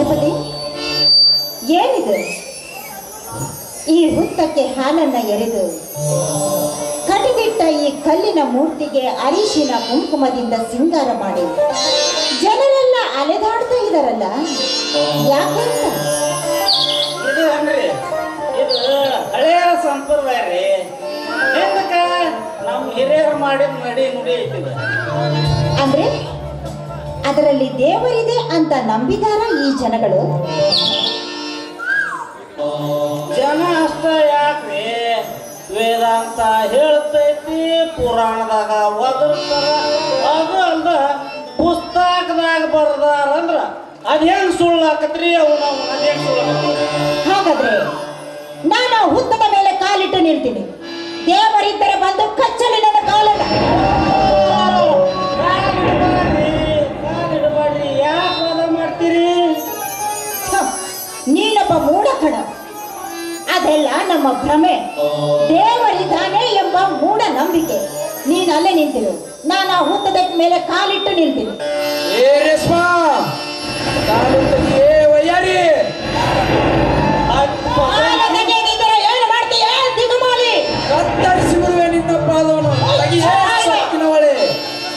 ಪಶುಪತಿ, ಏನಿದು? ಈ ಹುತ್ತಕ್ಕೆ ಹಾಲನ್ನ ಎರೆದು ಕಟ್ಟಿದಿಟ್ಟ ಈ ಕಲ್ಲಿನ ಮೂರ್ತಿಗೆ ಅರಿಶಿನ ಕುಂಕುಮದಿಂದ ಸಿಂಗಾರ ಮಾಡಿ ಜನರೆಲ್ಲ ಅಲೆದಾಡ್ತಾ ಇದಾರಲ್ಲ, ಯಾಕಂತ? ಇದು ಅನ್ರಿ, ಇದು ಹಳೆಯ ಸಂಪ್ರದಾಯ ರೀ. ಏನಕ್ಕ ನಮ್ಮ ಹಿರಿಯರು ಮಾಡಿದ ನಡಿ ನುಡಿ ಐತಿದ. ಅಂದ್ರೆ ಅದರಲ್ಲಿ ದೇವರಿದೆ ಅಂತ ನಂಬಿದಾರ ಈ ಜನಗಳು? ಜನ ಅಷ್ಟ ಯಾಕ್ರಿ, ವೇದಾಂತ ಹೇಳ್ತೈತಿ, ಪುರಾಣದಾಗ ಒದರ್ತಾರ. ಅದು ಅಲ್ದ ಪುಸ್ತಕದಾಗ ಬರ್ದಾರಂದ್ರ ಅದೇನ್ ಸುಳ್ಳಾಕತ್ರಿ? ಅವನು ಅದೇನ್ ಸುಳ್ಳಾಕತ್ರಿ? ಹಾಗಾದ್ರೆ ನಾನು ಆ ಹುತ್ತದ ಮೇಲೆ ಕಾಲಿಟ್ಟು ನಿಲ್ತೀನಿ. ದೇವರಿದ್ದರೆ ಬಂದು ಕಚ್ಚಲಿ ನನ್ನ ಕಾಲನ್ನ. ಕಾಲಿಡಬೇಡ್ರಿ, ಯಾಕೆ ವಾದ ಮಾಡ್ತೀರಿ? ನೀನೊಬ್ಬ ಮೂಢಕಣ. ಅದೆಲ್ಲ ನಮ್ಮ ಭ್ರಮೆ. ದೇವರಿದ್ದಾನೆ ಎಂಬ ಮೂಢ ನಂಬಿಕೆ. ನೀನು ಅಲ್ಲೇ ನಿಂತಿರು, ನಾನು ಆ ಹುತ್ತದ ಮೇಲೆ ಕಾಲಿಟ್ಟು ನಿಲ್ತೀನಿ. ಏ ರೇಷ್ಮಾ, ವಯ್ಯಾರಿ ಏನು ಮಾಡ್ತೀಯ ದಿಗುಮಾಲಿ? ಕತ್ತರಿಸಿ ಬಿಡುವೆ ನಿನ್ನ ಪಾದವನ್ನು.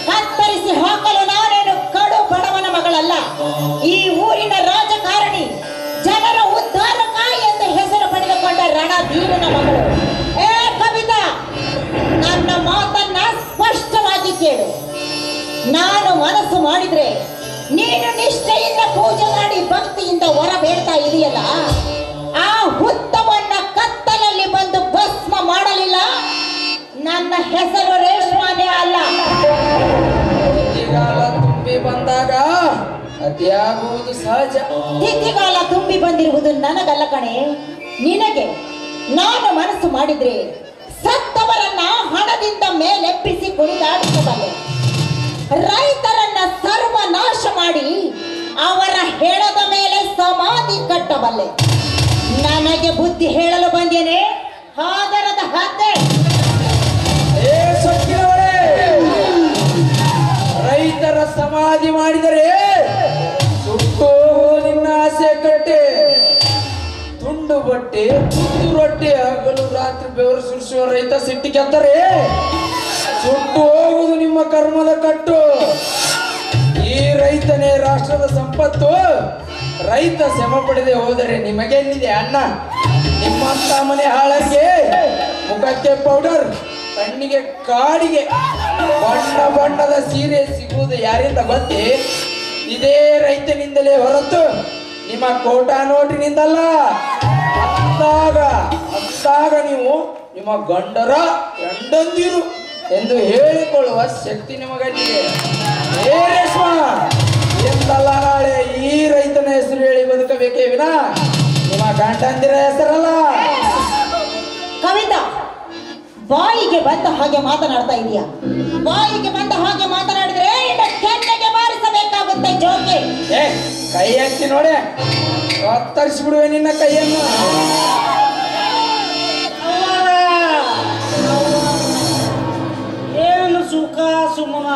ಕತ್ತರಿಸಿ ಹಾಕಲು ನಾನೇನು ಕಡು ಬಡವನ ಮಗಳಲ್ಲ. ಈ ಊರಿನ ರಾಜಕಾರಣಿ, ಜನರ ಉದ್ಧಾರಕ ಎಂದು ಹೆಸರು ಪಡೆದುಕೊಂಡ ರಣಧೀರನ ಮಗಳು. ಏ ಕವಿತಾ, ನನ್ನ ಮಾತನ್ನ ಸ್ಪಷ್ಟವಾಗಿ ಕೇಳು. ನಾನು ಮನಸ್ಸು ಮಾಡಿದ್ರೆ ನೀನು ನಿಷ್ಠೆಯಿಂದ ಪೂಜೆ ಮಾಡಿ ಭಕ್ತಿಯಿಂದ ಹೊರ ಬೇಡ್ತಾ ಇದೆಯಲ್ಲ, ಆ ಹುತ್ತವನ್ನ ಕತ್ತಲಲ್ಲಿ ಬಂದು ಭಸ್ಮ ಮಾಡಲಿಲ್ಲ, ನನ್ನ ಹೆಸರು ರೇಷ್ಮಾನೇ ಅಲ್ಲ. ತಿಥಿಗಾಲ ತುಂಬಿ ಬಂದಾಗ ಅತಿಯಾಗುವುದು ಸಹಜ. ತಿಥಿಗಾಲ ತುಂಬಿ ಬಂದಿರುವುದು ನನಗಲ್ಲ ಕಣೆ, ನಿನಗೆ. ನಾನು ಮನಸ್ಸು ಮಾಡಿದ್ರೆ ಸತ್ತವರನ್ನ ಹಣದಿಂದ ಮೇಲೆಬ್ಬಿಸಿ ಕುಣಿದಾಡಿಸಬಲ್ಲೆ. ರೈತರನ್ನ ಸರ್ವನಾಶ ಮಾಡಿ ಅವರ ಹೆಣದ ಮೇಲೆ ಸಮಾಧಿ ಕಟ್ಟಬಲ್ಲೆ. ನನಗೆ ಬುದ್ಧಿ ಹೇಳಲು ಬಂದೇನೆ, ಹಾದರದ ಹದ್ದೆ. ಏ ಸೊಕ್ಕಿನವರೇ, ರೈತರ ಸಮಾಧಿ ಮಾಡಿದರೆ ಸುಟ್ಟು ನಿನ್ನ ಆಸೆ ಕಟ್ಟೆ. ತುಂಡು ಬಟ್ಟೆ, ತುತ್ತು ರೊಟ್ಟೆ, ಹಗಲು ರಾತ್ರಿ ಬೆವರು ಸುರಿಸುವ ರೈತ ಸಿಟ್ಟಿಗೆದ್ದರೆ ಸುಟ್ಟು ಹೋಗುವುದು ನಿಮ್ಮ ಕರ್ಮದ ಕಟ್ಟು. ಈ ರೈತನೇ ರಾಷ್ಟ್ರದ ಸಂಪತ್ತು. ರೈತ ಶ್ರಮ ಪಡೆದೇ ಹೋದರೆ ನಿಮಗೆಲ್ಲಿದೆ ಅನ್ನ? ನಿಮ್ಮಂತ ಮನೆ ಹಾಳರಿಗೆ ಮುಖಕ್ಕೆ ಪೌಡರ್, ಕಣ್ಣಿಗೆ ಕಾಡಿಗೆ ಬಣ್ಣ ಬಣ್ಣದ ಸೀರೆ ಸಿಗುವುದು ಯಾರಿಂದ ಗೊತ್ತೇ? ಇದೇ ರೈತನಿಂದಲೇ ಹೊರತು ನಿಮ್ಮ ಕೋಟಾ ನೋಟಿನಿಂದಲ್ಲ. ಅಂದಾಗ ನೀವು ನಿಮ್ಮ ಗಂಡರ ಗಂಡಂದಿರು ಎಂದು ಹೇಳಿಕೊಳ್ಳುವ ಶಕ್ತಿ ನಿಮಗಲ್ಲಿದೆ. ಏ ರೇಷ್ಮಾ, ಎಂದಲ್ಲ ನಾಳೆ ಈ ರೈತನ ಹೆಸರು ಹೇಳಿ ಬದುಕಬೇಕೇ ವಿನಾ ನಿಮ್ಮ ಗಂಡಂದಿರ ಹೆಸರಲ್ಲ. ಕವಿತಾ, ಬಾಯಿಗೆ ಬಂದ ಹಾಗೆ ಮಾತನಾಡ್ತಾ ಇದೀಯಾ? ಬಾಯಿಗೆ ಬಂದ ಹಾಗೆ ಮಾತನಾಡಿದ್ರೆ ಕೆನ್ನೆಗೆ ಬಾರಿಸಬೇಕಾಗುತ್ತೆ ಜೋಕೆ. ಏ, ಕೈ ಹಾಕಿ ನೋಡೆ, ಕತ್ತರಿಸಿಬಿಡುವೆ ನಿನ್ನ ಕೈಯನ್ನು. ಏನು ಸುಖ ಸುಮ್ಮನ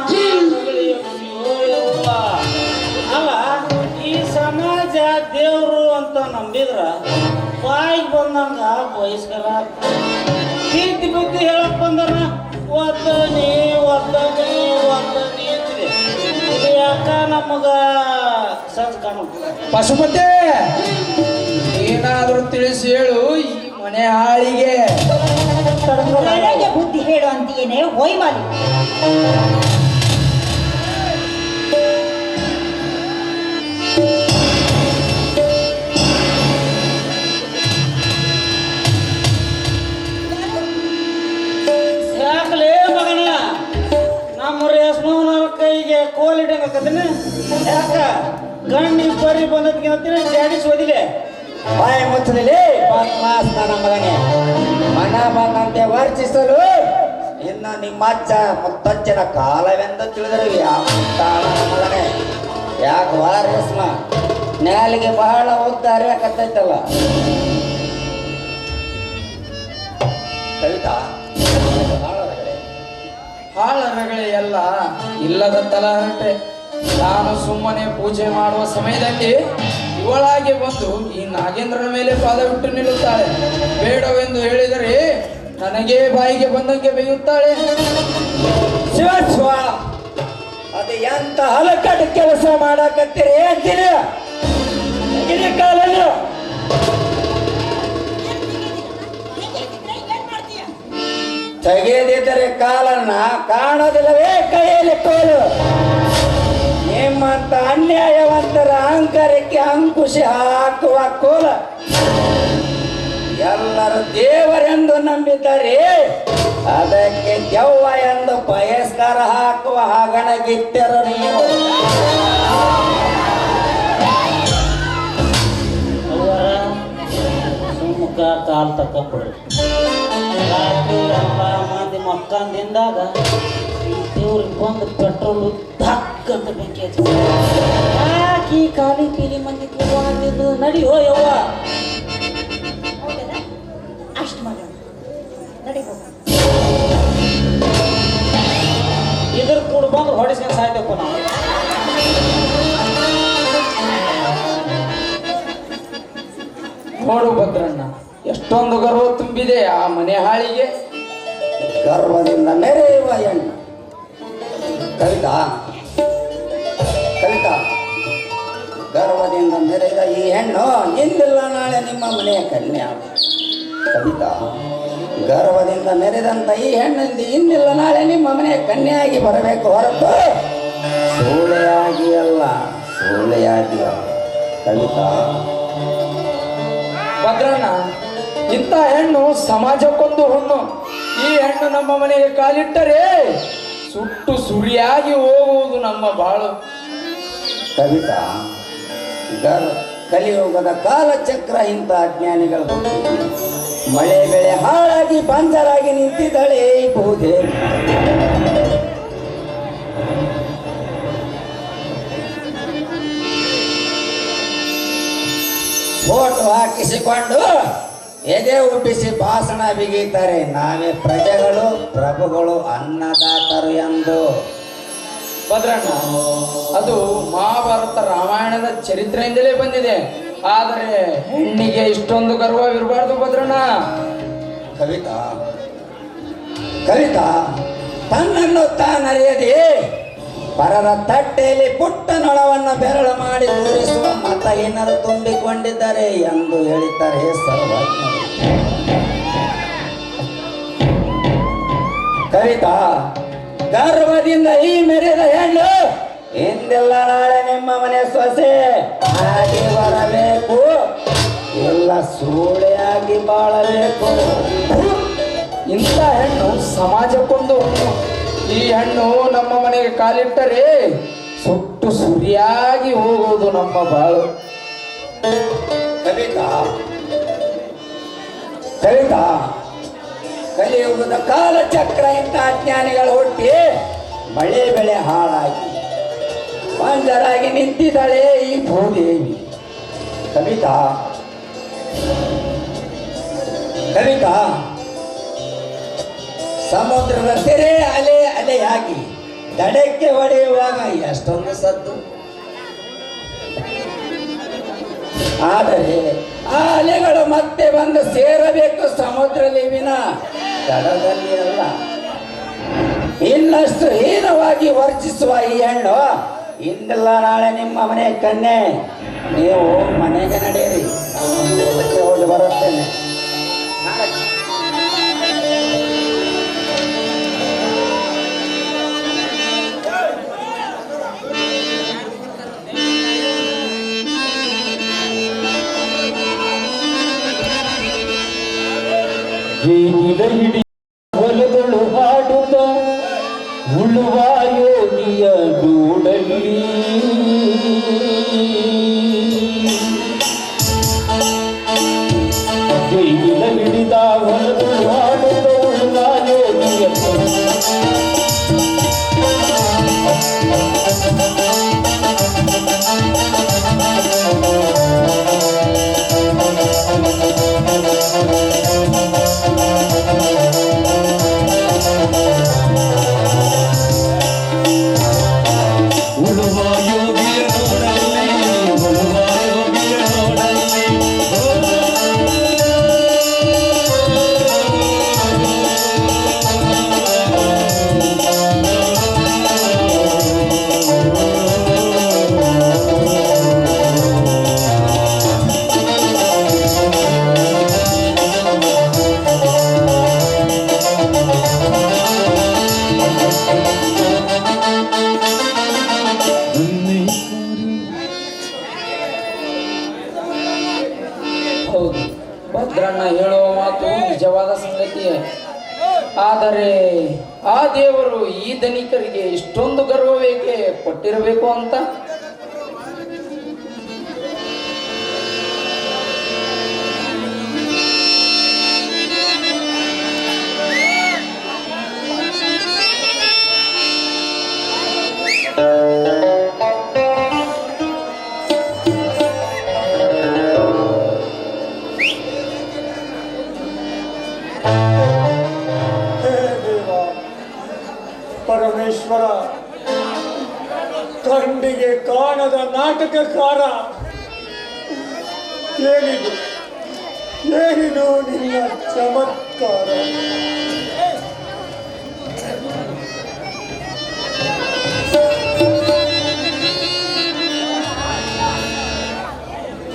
ಅಲ್ಲ, ಈ ಸಮಾಜ ದೇವರು ಅಂತ ನಂಬಿದ್ರ ಬಾಯಿಗೆ ಬಂದಂಗ ಬಯಸ್ಕರ ಪ್ರೀತಿ ಬುದ್ಧಿ ಹೇಳಕ್ ಬಂದನ ಒದ್ದನಿ ಅಂತಿದೆ. ಇದು ಯಾಕ ನಮಗ ಸಜ್ ಕಾಣ? ಪಶುಪತಿ, ಏನಾದರೂ ತಿಳಿಸಿ ಹೇಳು ಈ ಮನೆ ಹಾಳಿಗೆ. ನನಗೆ ಬುದ್ಧಿ ಹೇಳು ಅಂತೀಯೇನೆ ಹೊಯ್ಮಾಲಿ. ಯಾಕಲೇ ಮಗನ, ನಮ್ಮ ರೇಷ್ಮವನವ್ರ ಕೈಗೆ ಕೋಲಿಡಂಗಕ್ಕದನ್ನ ಯಾಕ ಗಂಡಿ ಬರಿ ಬಂದದ್ಕಿಂತ ಜಾಡಿಸಿ ಓದಿಲೆ ಬಾಯಿ ಮುಚ್ಚದಲ್ಲಿ ಪಾತ್ಮಾಸ್ ನನ್ನ ಮಗನೇ. ಮನ ಬಂದಂತೆ ವರ್ಚಿಸಲು ಇನ್ನು ನಿಮ್ಮ ಅಜ್ಜ ಮುತ್ತಜ್ಜನ ಕಾಲವೆಂದು ತಿಳಿದರು ಯಾವ ಮಗನೇ. ಯಾಕೆ ರೇಷ್ಮ ನ್ಯಾಲಿಗೆ ಬಹಳ ಉದ್ದ ಅರಿಯಾಕತ್ತೈತಲ್ಲ ಕವಿತಾ? ಹಾಳರಗಳೇ ಎಲ್ಲ ಇಲ್ಲದ ತಲಹರಟೆ. ನಾನು ಸುಮ್ಮನೆ ಪೂಜೆ ಮಾಡುವ ಸಮಯದಲ್ಲಿ ಇವಳಾಗೆ ಬಂದು ಈ ನಾಗೇಂದ್ರನ ಮೇಲೆ ಪಾದವಿಟ್ಟು ನಿಲ್ಲುತ್ತಾಳೆ. ಬೇಡವೆಂದು ಹೇಳಿದರೆ ನನಗೇ ಬಾಯಿಗೆ ಬಂದಂಗೆ ಬೇಯುತ್ತಾಳೆ. ಶಿವ ಅದು ಎಂತ ಹಲಕಟ್ಟು ಕೆಲಸ ಮಾಡಕತ್ತೀರಿ ಅಂತೀರಿ? ಕಾಲನ್ನು ತೆಗೆದಿದ್ದರೆ ಕಾಲನ್ನ ಕಾಣೋದಿಲ್ಲವೇ ಕೈಯಲ್ಲಿ ಕೋಲು? ನಿಮ್ಮಂತ ಅನ್ಯಾಯವಂತರ ಅಹಂಕಾರಕ್ಕೆ ಅಂಕುಶ ಹಾಕುವ ಕೋಲ. ಎಲ್ಲರೂ ದೇವರೆಂದು ನಂಬಿದ್ದಾರೆ, ಅದಕ್ಕೆ ದೆವ್ವ ಎಂದು ಬಯಸ್ಕಾರ ಹಾಕುವ ಹಗಣಗಿಟ್ಟರು ನೀವು. ಅವರ ಸುಮ್ಮಕ ಕಾಲ್ ತಕ್ಕೊಂಡ್ಬಿಡ್ರಿ. ರಾತ್ರಿ ಎಲ್ಲ ಮಂದಿ ಮಕ್ಕಂದಿಂದಾಗ ದೇವ್ರಿಗೆ ಬಂದು ಪೆಟ್ರೋಲ್ ಧಕ್ ಅಂತ ಬೆಂಕಿ ಹಚ್ಚಿ ಯಾಕೆ ಖಾಲಿ ಪೀಲಿ ಮಂದಿ ಕೂಡಿದ್ದು ನಡಿಯೋ ಯವ್ವ. ಅಷ್ಟು ಮಗ ನಡಿ ಹೋಗ. ಇದ್ರ ಕೂಡ ಬಂದು ಹೊಡಿಸ್ಕೊಂಡು ಸಾಯ್ತಪ್ಪ ನಾವು. ನೋಡು ಭದ್ರಣ್ಣ, ಎಷ್ಟೊಂದು ಗರ್ವ ತುಂಬಿದೆ ಆ ಮನೆ ಹಾಳಿಗೆ. ಗರ್ವದಿಂದ ಮೆರೆಯುವ ಹೆಣ್ಣು ಕವಿತಾ, ಕವಿತಾ, ಗರ್ವದಿಂದ ಮೆರೆದ ಈ ಹೆಣ್ಣು ಇಂದಿಲ್ಲ ನಾಳೆ ನಿಮ್ಮ ಮನೆಯ ಕನ್ಯೆ. ಕವಿತಾ, ಗರ್ವದಿಂದ ಮೆರೆದಂತ ಈ ಹೆಣ್ಣಿಂದ ಇಂದಿಲ್ಲ ನಾಳೆ ನಿಮ್ಮ ಮನೆಯ ಕನ್ಯೆಯಾಗಿ ಬರಬೇಕು ಹೊರತು ಸೂಳೆಯಾಗಿ ಅಲ್ಲ, ಸೂಳೆಯಾಗಿ ಅಲ್ಲ. ಕವಿತಾ, ಭದ್ರಣ್ಣ, ಇಂಥ ಹೆಣ್ಣು ಸಮಾಜಕ್ಕೊಂದು ಹುಣ್ಣು. ಈ ಹೆಣ್ಣು ನಮ್ಮ ಮನೆಗೆ ಕಾಲಿಟ್ಟರೆ ಸುಟ್ಟು ಸುರಿಯಾಗಿ ಹೋಗುವುದು ನಮ್ಮ ಬಾಳು. ಕವಿತಾ, ಕಲಿಯುಗದ ಕಾಲಚಕ್ರ ಇಂಥ ಅಜ್ಞಾನಿಗಳು ಮಳೆ ಬೆಳೆ ಹಾಳಾಗಿ ಬಂಜರಾಗಿ ನಿಂತಿದ್ದಾಳೆ ಈ ಭೂದೇವಿ. ಫೋಟೋ ಹಾಕಿಸಿಕೊಂಡು ಎದೆ ಉಬ್ಬಿಸಿ ಭಾಷಣ ಬಿಗಿತಾರೆ. ನಾವೇ ಪ್ರಜೆಗಳು, ಪ್ರಭುಗಳು, ಅನ್ನದಾತರು ಎಂದು. ಭದ್ರಣ್ಣ, ಅದು ಮಹಾಭಾರತ ರಾಮಾಯಣದ ಚರಿತ್ರೆಯಿಂದಲೇ ಬಂದಿದೆ. ಆದರೆ ಹೆಣ್ಣಿಗೆ ಇಷ್ಟೊಂದು ಗರ್ವವಿರಬಾರ್ದು ಭದ್ರಣ್ಣ. ಕವಿತಾ, ಕವಿತಾ, ತನ್ನನ್ನು ತಾನರಿಯದೆ ಪರರ ತಟ್ಟೆಯಲ್ಲಿ ಪುಟ್ಟ ನೊಳವನ್ನು ಬೆರಳು ಮಾಡಿ ತೋರಿಸುವ ಮತಹೀನರು ತುಂಬಿಕೊಂಡಿದ್ದಾರೆ ಎಂದು ಹೇಳಿದ್ದಾರೆ ಸರ್ವಜ್ಞರು. ಕವಿತಾ, ಗರ್ವದಿಂದ ಈ ಮೆರೆದ ಹೆಣ್ಣು ಇಂದೆಲ್ಲ ನಾಳೆ ನಿಮ್ಮ ಮನೆ ಸೊಸೆ ಆಗಿ ಬರಬೇಕು, ಎಲ್ಲ ಸೂಳೆಯಾಗಿ ಬಾಳಬೇಕು. ಇಂಥ ಹೆಣ್ಣು ಸಮಾಜಕ್ಕೊಂದು ಹುಣ್ಣು. ಈ ಹೆಣ್ಣು ನಮ್ಮ ಮನೆಗೆ ಕಾಲಿಟ್ಟರೆ ಸುಟ್ಟು ಸುರಿಯಾಗಿ ಹೋಗುವುದು ನಮ್ಮ ಬಾಳು. ಕವಿತಾ, ಕವಿತಾ, ಕಲಿಯುಗದ ಕಾಲಚಕ್ರ ಇಂಥ ಅಜ್ಞಾನಿಗಳು ಹುಟ್ಟಿ ಮಳೆ ಬೆಳೆ ಹಾಳಾಗಿ ಬಂಜರಾಗಿ ನಿಂತಿದ್ದಾಳೆ ಈ ಭೂದೇವಿ. ಕವಿತಾ, ಕವಿತಾ, ಸಮುದ್ರದ ತೆರೆ ಅಲೆ ಅಲೆಯಾಗಿ ದಡಕ್ಕೆ ಹೊಡೆಯುವಾಗ ಎಷ್ಟೊಂದು ಸದ್ದು. ಆದರೆ ಆ ಅಲೆಗಳು ಮತ್ತೆ ಬಂದು ಸೇರಬೇಕು ಸಮುದ್ರದಲ್ಲಿ ವಿನ ದಡದಲ್ಲಿ ಅಲ್ಲ. ಇನ್ನಷ್ಟು ಹೀನವಾಗಿ ವರ್ಜಿಸುವ ಈ ಹೆಣ್ಣು ಇಂದೆಲ್ಲ ನಾಳೆ ನಿಮ್ಮ ಮನೆ ಕನ್ಯೆ. ನೀವು ಮನೆಗೆ ನಡೆಯಿರಿ, ಹೋಗಿ ಬರುತ್ತೇನೆ. ಜೀವಿದ ಹಿಡಿ ಹೊಲಗಳು ಹಾಡುತ್ತ ಉಳುವ ಯೋಗಿಯ ಗೂಡಲ್ಲಿ ಜೀವಿದ ಹಿಡಿದ ಹೊಲಗಳು ಹಾಡುತ್ತ ಉಳುವ ಯೋಗಿಯ ಉಳುವ ಯೋಗಿಯ ಆದರೆ ಆ ದೇವರು ಈ ಧನಿಕರಿಗೆ ಇಷ್ಟೊಂದು ಗರ್ವವೇಕೆ ಕೊಟ್ಟಿರಬೇಕು ಅಂತ? ಪರಮೇಶ್ವರ, ಕಣ್ಣಿಗೆ ಕಾಣದ ನಾಟಕಕಾರ, ಏನಿದು ನಿನ್ನ ಚಮತ್ಕಾರ?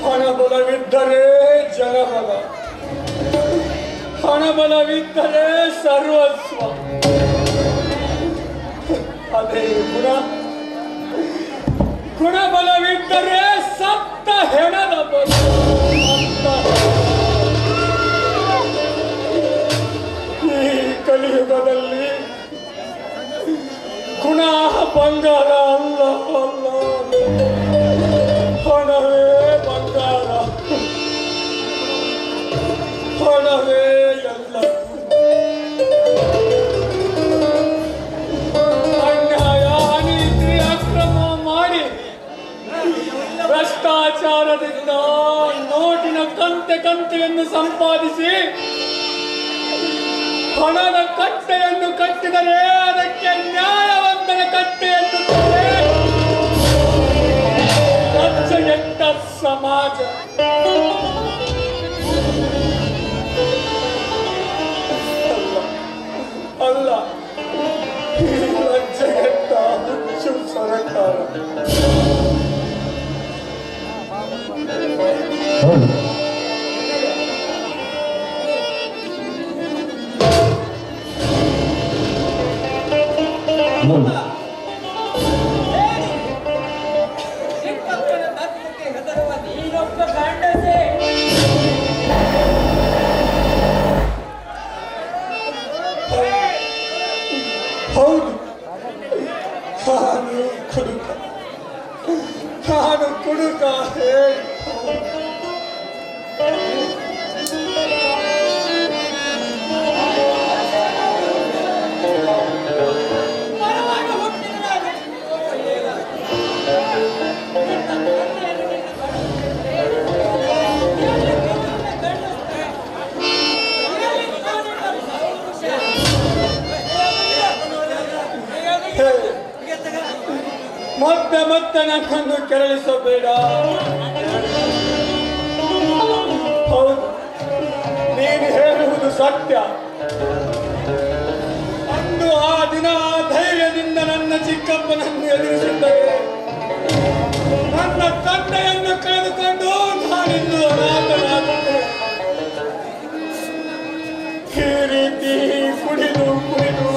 ಹಣಬಲವಿದ್ದರೆ ಜನಬಲ, ಹಣಬಲವಿದ್ದರೆ ಸರ್ವಸ್ವ. ಅದೇ ಗುಣಬಲವಿದ್ದರೆ ಸಪ್ತ ಹೆಣದ ಬಲ. ಈ ಕಲಿಯುಗದಲ್ಲಿ ಗುಣ ಬಂಗಾರ ಅಲ್ಲ, ಅಲ್ಲ, ಹಣವೇ ಬಂಗಾರ, ಹಣವೇ ಎಲ್ಲ. ಭ್ರಷ್ಟಾಚಾರದಿಂದ ನೋಟಿನ ಕಂತೆಯನ್ನು ಸಂಪಾದಿಸಿ ಹಣದ ಕಟ್ಟೆಯನ್ನು ಕಟ್ಟಿದರೆ ಅದಕ್ಕೆ ನ್ಯಾಯವಂತನ ಕಟ್ಟೆಯನ್ನು ಲಜ್ಜೆಗೆಟ್ಟ ಸಮಾಜ. ಅಲ್ಲ, ಲಜ್ಜೆಗೆಟ್ಟ ಹುಚ್ಚು ಸರ್ಕಾರ. ಹೌದು, ನಾನು ಕುಡುಕ ಹೇಳಿ. ಮತ್ತೆ ನನ್ನನ್ನು ಕೆರಳಿಸಬೇಡ. ಹೌದು, ನೀನು ಹೇಳುವುದು ಸತ್ಯ. ಅಂದು ಆ ದಿನ ಧೈರ್ಯದಿಂದ ನನ್ನ ಚಿಕ್ಕಪ್ಪನನ್ನು ಎದುರಿಸಿದ್ದರೆ ನನ್ನ ತಂದೆಯನ್ನು ಕಳೆದುಕೊಂಡು ನಾನಿಂದು ಅನಾಥನಾಗುತ್ತೇನೆ. ಈ ರೀತಿ ಕುಡಿದು ಕುಡಿದು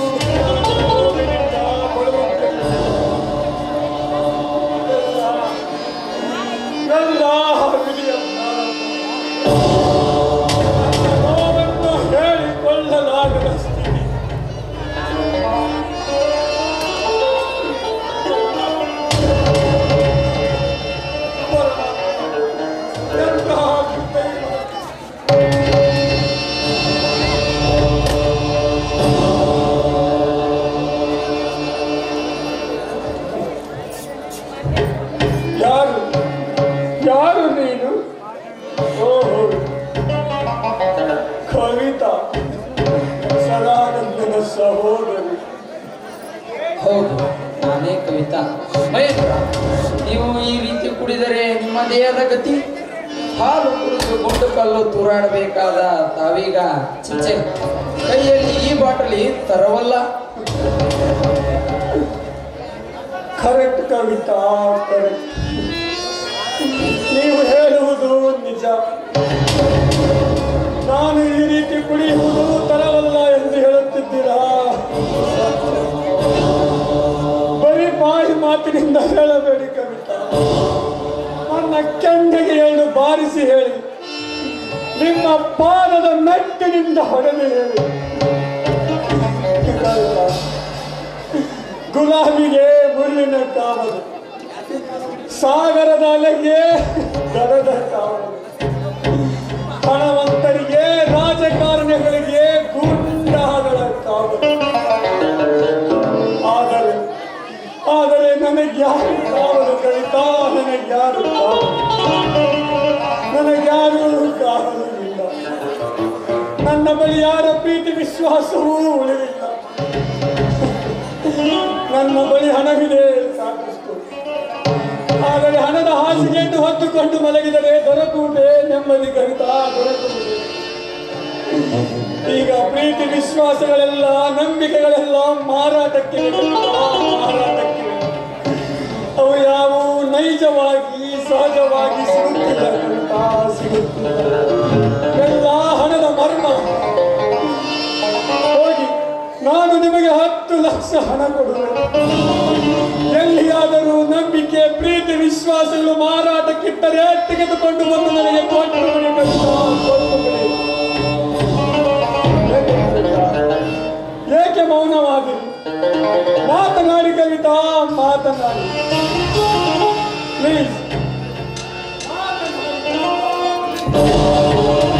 ನೋವನ್ನು ಹೇಳಿಕೊಳ್ಳಲಾಗದ ಸ್ಥಿತಿ. ಯಾರು ನೀನು? ಓಹೋ, ಕವಿತಾ, ಸದಾನಂದನ ಸಹೋದರಿ. ಹೌದು, ನಾನೇ ಕವಿತಾ. ಮಹೇಂದ್ರ, ನೀವು ಈ ರೀತಿ ಕುಡಿದರೆ ನಿಮ್ಮ ದೇಹದ ಗತಿ? ಹಾಲು ಕುಡಿದು ಗುಂಡು ಕಲ್ಲು ತೂರಾಡಬೇಕಾದ ತಾವೀಗ ಚಿಂಚೆ ಕೈಯಲ್ಲಿ ಈ ಬಾಟಲಿ ತರವಲ್ಲ. Correct Kavita, correct. ನೀವು ಹೇಳುವುದು ನಿಜ. ನಾನು ಈ ರೀತಿ ಕುಡಿಯುವುದು ತರವಲ್ಲ ಎಂದು ಹೇಳುತ್ತಿದ್ದೀರಾ? ಬರೀ ಬಾಯಿ ಮಾತಿನಿಂದ ಹೇಳಬೇಡಿ ಕವಿತಾ. ನನ್ನ ಕೆಂಡೆಗೆ 2 ಬಾರಿಸಿ ಹೇಳಿ, ನಿಮ್ಮ ಪಾದದ ಮೆಟ್ಟಿನಿಂದ ಹೊಡೆದು ಹೇಳಿ. ಗುಲಾಬಿಗೆ ಮುಳ್ಳಿನ ಕಾವಲು, ಸಾಗರದ ಅಲೆಗೆ ದರದ ಕಾವಲು, ಹಣವಂತರಿಗೆ ರಾಜಕಾರಣಿಗಳಿಗೆ ಗೂಂಡಾಗಳ ಕಾವಲು. ಆದರೆ ನನಗ್ಯಾರು ಕಾವಲು ಕಲಿತಾ, ನನಗ್ಯಾರು ಕಾವಲು ಇಲ್ಲ. ನನ್ನ ಬಳಿ ಯಾರ ಪ್ರೀತಿ ವಿಶ್ವಾಸವೂ ಉಳಿದಿಲ್ಲ. ನನ್ನ ಬಳಿ ಹಣವಿದೆ ಸಾಕಷ್ಟು, ಆದರೆ ಹಣದ ಹಾಸಿಗೆಯನ್ನು ಹೊತ್ತುಕೊಂಡು ಮಲಗಿದರೆ ದೊರಕುವುದೇ ನೆಮ್ಮದಿ ಕವಿತಾ, ದೊರಕುವುದೇ. ಈಗ ಪ್ರೀತಿ ವಿಶ್ವಾಸಗಳೆಲ್ಲ, ನಂಬಿಕೆಗಳೆಲ್ಲ ಮಾರಾಟಕ್ಕೆ ಮಾರಾಟಕ್ಕೆ. ಅವು ಯಾವುವು ನೈಜವಾಗಿ ಸಹಜವಾಗಿ ಸಿಗುತ್ತಿಲ್ಲ ಕವಿತಾ, ಸಿಗುತ್ತಿಲ್ಲ. ಎಲ್ಲ ಹಣದ ಮರ್ಮ. ಹೋಗಿ ನಾನು ನಿಮಗೆ 10 ಲಕ್ಷ ಹಣ ಕೊಡುವೆ. ಎಲ್ಲಿಯಾದರೂ ನಂಬಿಕೆ ಪ್ರೀತಿ ವಿಶ್ವಾಸಗಳು ಮಾರಾಟಕ್ಕಿಟ್ಟರೆ ತೆಗೆದುಕೊಂಡು ಬಂದು ನನಗೆ ಕೊಟ್ಟು ಬಿಡಿ ಕವಿತಾ, ಕೊಟ್ಟು ಬಿಡಿ. ಏಕೆ ಮೌನವಾಗಿ? ಮಾತನಾಡಿ ಕವಿತಾ, ಮಾತನಾಡಿ ಪ್ಲೀಸ್.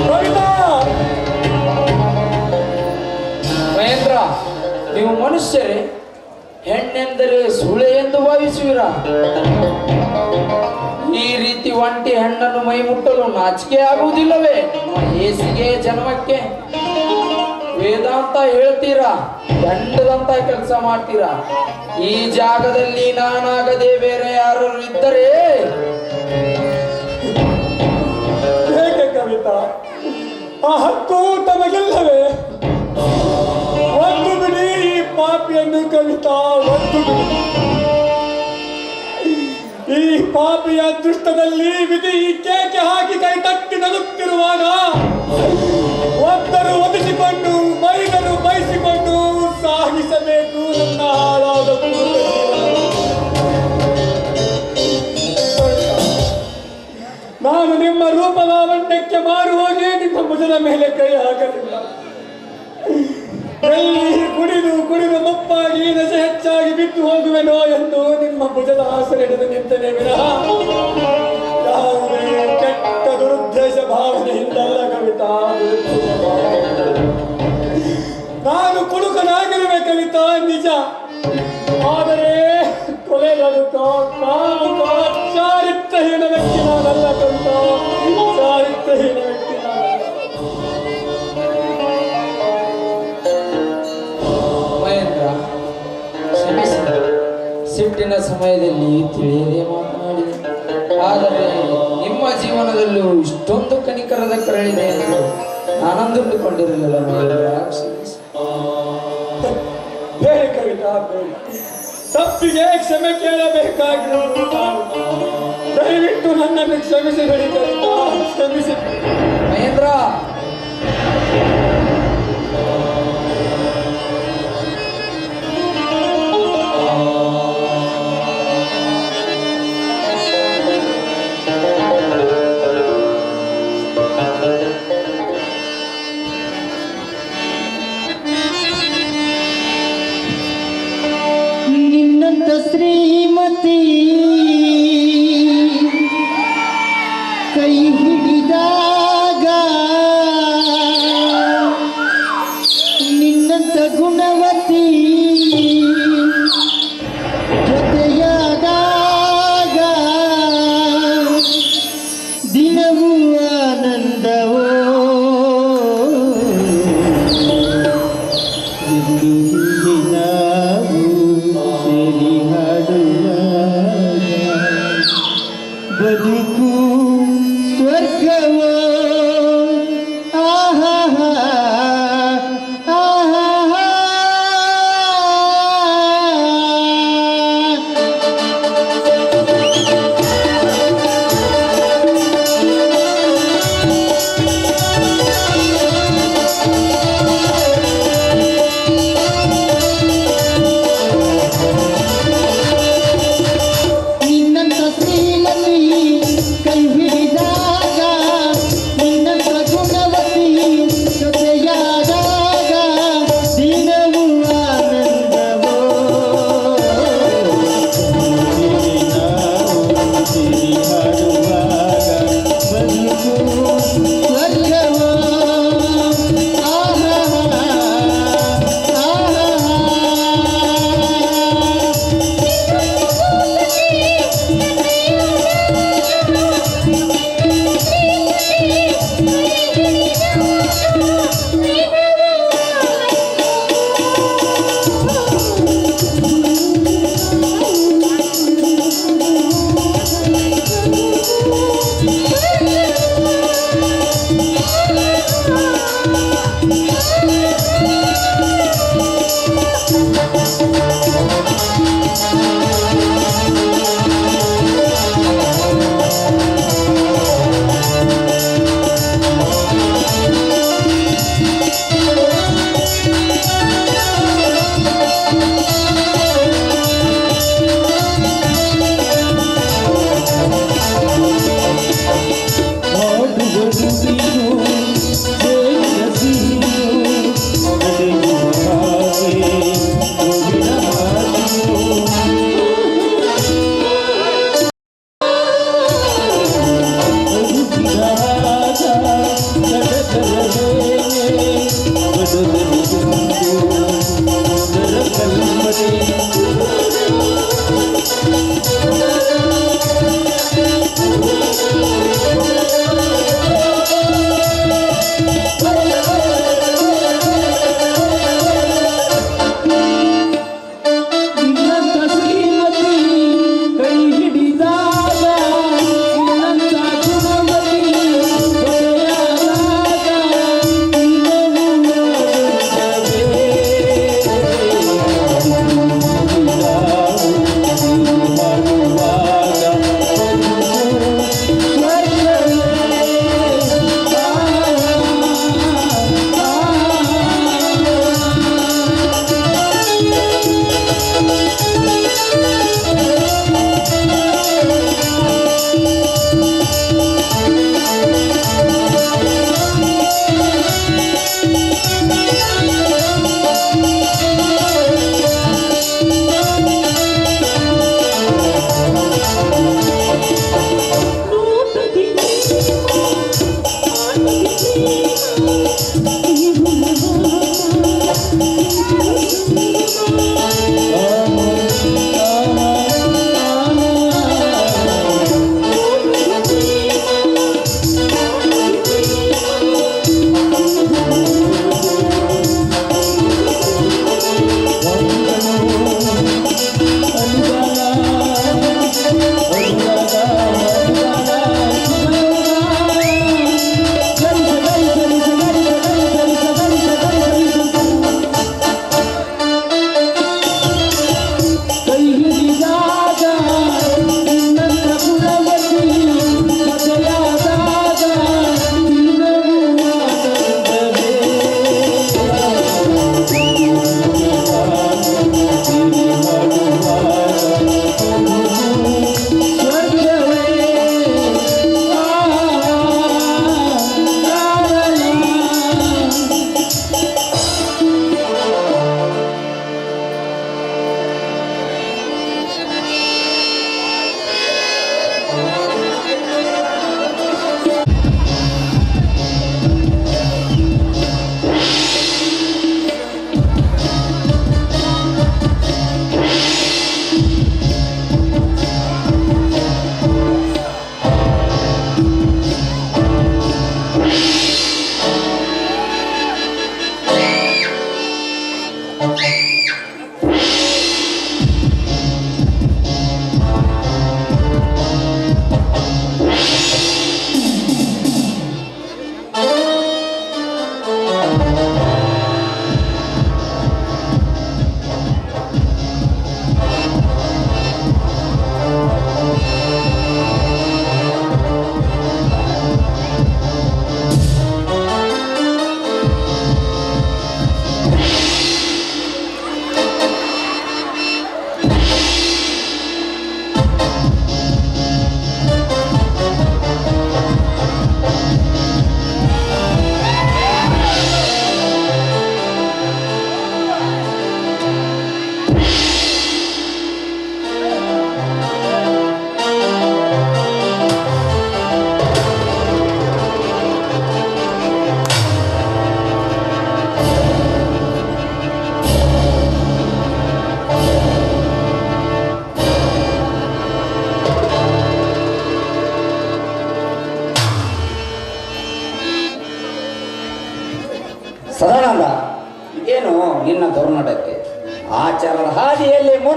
ಕವಿತಾ, ಮಹೇಂದ್ರ, ನೀವು ಮನುಷ್ಯರೇ? ಹೆಣ್ಣೆಂದರೆ ಸುಳೆ ಎಂದು ಭಾವಿಸುವಿರ? ಈ ರೀತಿ ಒಂಟಿ ಹೆಣ್ಣನ್ನು ಮೈ ಮುಟ್ಟಲು ನಾಚಿಕೆ ಆಗುವುದಿಲ್ಲವೇ? ಏಸಿಗೆ ಜನ್ಮಕ್ಕೆ ವೇದಾಂತ ಹೇಳ್ತೀರಾ, ದಂಡದಂತ ಕೆಲಸ ಮಾಡ್ತೀರಾ. ಈ ಜಾಗದಲ್ಲಿ ನಾನಾಗದೆ ಬೇರೆ ಯಾರು ಇದ್ದರೆ? ಹೇಗೆ ಕವಿತಾ? ಆ ಹಕ್ಕು ತಮಗಿಲ್ಲವೇ? ಒಂದು ಬಿಡಿ ಈ ಪಾಪಿಯನ್ನು ಕವಿತಾ, ಒಂದು ಬಿಡಿ. ಈ ಪಾಪಿಯ ಅದೃಷ್ಟದಲ್ಲಿ ವಿಧಿ ಕೇಕೆ ಹಾಕಿ ಕೈ ತಟ್ಟಿ ನಗುತ್ತಿರುವಾಗ ಒತ್ತರು ಒದಿಸಿಕೊಂಡು ಬೈದರು ಬಯಸಿಕೊಂಡು ಸಾಗಿಸಬೇಕು ನನ್ನ ಹಾಳಾದ ನಾನು ನಿಮ್ಮ ರೂಪಲಾವಣ್ಯಕ್ಕೆ ಮಾರುವಾಗೇ ನಿಮ್ಮ ಭುಜದ ಮೇಲೆ ಕೈ ಹಾಕಲಿಲ್ಲ. ಎಲ್ಲಿ ಕುಡಿದು ಕುಡಿದು ಮುಪ್ಪಾಗಿ ನಶೆ ಹೆಚ್ಚಾಗಿ ಬಿಟ್ಟು ಹೋಗುವೆನೋ ಎಂದು ನಿಮ್ಮ ಭುಜದ ಆಸರೆ ಹಿಡಿದು ನಿಂತನೆ ವಿನಃ ಯಾವುದೇ ಕೆಟ್ಟ ದುರುದ್ದೇಶ ಭಾವನೆಯಿಂದಲ್ಲ ಕವಿತಾ. ನಾನು ಕುಡುಕನಾಗಿರುವೆ ಕವಿತಾ, ನಿಜ. ಆದರೆ ಕೊಲೆಗಡುಕೋ ಕಾಮುಕೋ ಚಾರಿತ್ರಹೀನ ವ್ಯಕ್ತಿ ನಾನಲ್ಲ ಕವಿತಾ, ಚಾರಿತ್ರಹೀನ ವ್ಯಕ್ತಿ ನಾನಲ್ಲ. ಮಹೇಂದ್ರ, ಕ್ಷಮಿಸಿ. ಸಿಟ್ಟಿನ ಸಮಯದಲ್ಲಿ ತಿಳಿಯದೆ ಮಾತನಾಡಿದೆ. ಆದರೆ ನಿಮ್ಮ ಜೀವನದಲ್ಲೂ ಇಷ್ಟೊಂದು ಕನಿಕರದ ಕರಳಿದೆ ಎಂದು ನಾನಂದುಕೊಂಡಿರಲಿಲ್ಲ ಮಹೇಂದ್ರ. ಕ್ಷಮಿಸಿ. ಬೇರೆ ಕವಿತಾ, ಬೇರೆ. ತಪ್ಪಿಗೆ ಕ್ಷಮೆ ಕೇಳಬೇಕಾಗಿರುವುದು ನಾನು. ದಯವಿಟ್ಟು ನನ್ನನ್ನು ಕ್ಷಮಿಸಿಬಿಡಿ ಕವಿತಾ, ಕ್ಷಮಿಸಿ. ಮಹೇಂದ್ರ, ನಿನ್ನಂತ ಶ್ರೀಮತಿ ಕೈ ಹಿಡಿದಾಗ, ನಿನ್ನಂತ ಗುಣವತಿ ಜೊತೆಯಾದಾಗ ದಿನವೂ ಆನಂದವೋ ಎಂದು ನಾವು ಸೇರಿ ಹಾಡು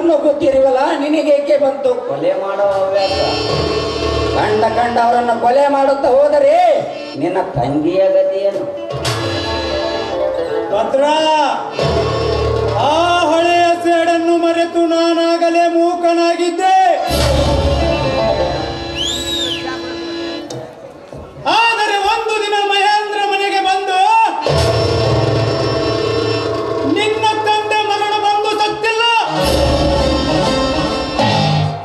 ನುಗ್ಗುತ್ತಿರುವಲ್ಲ ನಿನಗೇಕೆ ಬಂತು ಕೊಲೆ ಮಾಡೋ ಹವ್ಯಾಸ? ಕಂಡವರನ್ನು ಕೊಲೆ ಮಾಡುತ್ತಾ ಹೋದರೆ ನಿನ್ನ ತಂಗಿಯ ಗತಿಯೇನು? ಭದ್ರ, ಆ ಹಳೆಯ ಸೇಡನ್ನು ಮರೆತು ನಾನಾಗಲೇ ಮೂಕನಾಗಿದ್ದೆ. ಆದರೆ ಒಂದು ದಿನ ಮಹೇಂದ್ರ ಮನೆಗೆ ಬಂದು ನಿನ್ನ ತಂದೆ ಮರಣ ಬಂದು ಸತ್ತಿಲ್ಲ,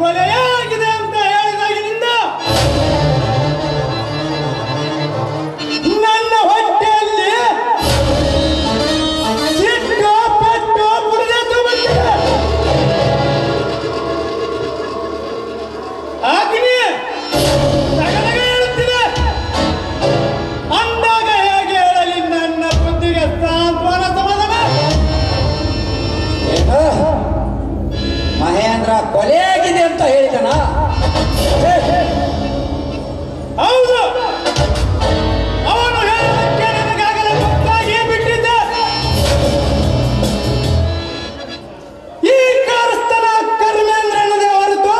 ಕೊಲೆಯಾಗಿದೆ ಅಂತ ಹೇಳಿದಾಗಿನಿಂದ ನನ್ನ ಹೊಟ್ಟೆಯಲ್ಲಿ ಸಿಟ್ಟು ಪೆಟ್ಟು ಪುಡಿದೆದ್ದು ಬಂದಿದೆ. ಅಗ್ನಿ ತಗದಗ ಹೇಳುತ್ತಿದೆ. ಅಂದಾಗ ಹೇಗೆ ಹೇಳಲಿ ನನ್ನ ಬುದ್ಧಿಗೆ ಸಾಂತ್ವನ ಸಮಾಧಾನ? ಏನು? ಮಹೇಂದ್ರ ಕೊಲೆಯಾಗಿದೆ ಅಂತ ಹೇಳಿದನ? ಹೌದು, ಅವನು ಹೇಳೋದಕ್ಕೆ ನನಗಾಗಲೇ ಗೊತ್ತಾಗಿ ಬಿಟ್ಟಿದ್ದೆ. ಈ ಕಾರ್ಯಸ್ಥಳ ಕರ್ಮೇಂದ್ರನದೇ ಹೊರತು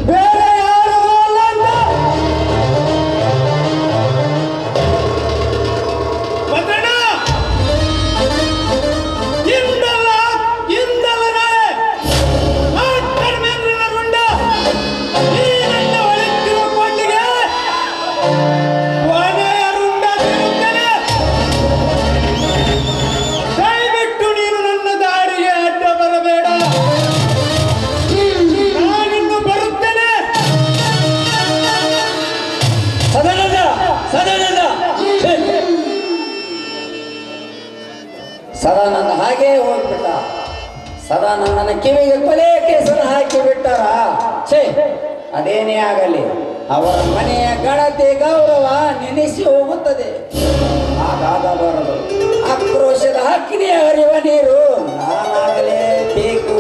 ಬೇರೆ ಯಾರು ಅಲ್ಲ ಅಂತ. ಭದ್ರಣ್ಣ, ಇಂದಲ್ಲ ನಾಳೆ ಆ ಕರ್ಮೇಂದ್ರನ ರುಂಡ ಈ ನನ್ನ ಒಳಗಿರುವ ಕೊಂಡಿಗೆ ಕೊನೆಯ ರುಂಡ ಬೀರುತ್ತೇನೆ. ದಯವಿಟ್ಟು ನೀನು ನನ್ನ ದಾರಿಗೆ ಅಡ್ಡ ಬರಬೇಡ. ನಾನಿನ್ನು ಬರುತ್ತೇನೆ. ಸದಾನಂದ, ಸದಾನಂದ, ಸದಾನಂದ ಹಾಗೇ ಹೋಗ್ಬಿಟ್ಟ. ಸದಾನಂದನ ಕಿವಿಗೆ ಕೊಲೆ ಕೇಸನ್ನು ಹಾಕಿ ಬಿಟ್ಟಾರ. ಛೇ, ಅದೇನೇ ಆಗಲಿ, ಅವರ ಮನೆಯ ಗಣತೆ ಗೌರವ ನೆನೆಸಿ ಹೋಗುತ್ತದೆ. ಹಾಗಾಗಬಾರದು. ಆಕ್ರೋಶದ ಹಕ್ಕಿನೇ ಹರಿಯುವ ನೀರು ನಾನಾಗಲೇಬೇಕು.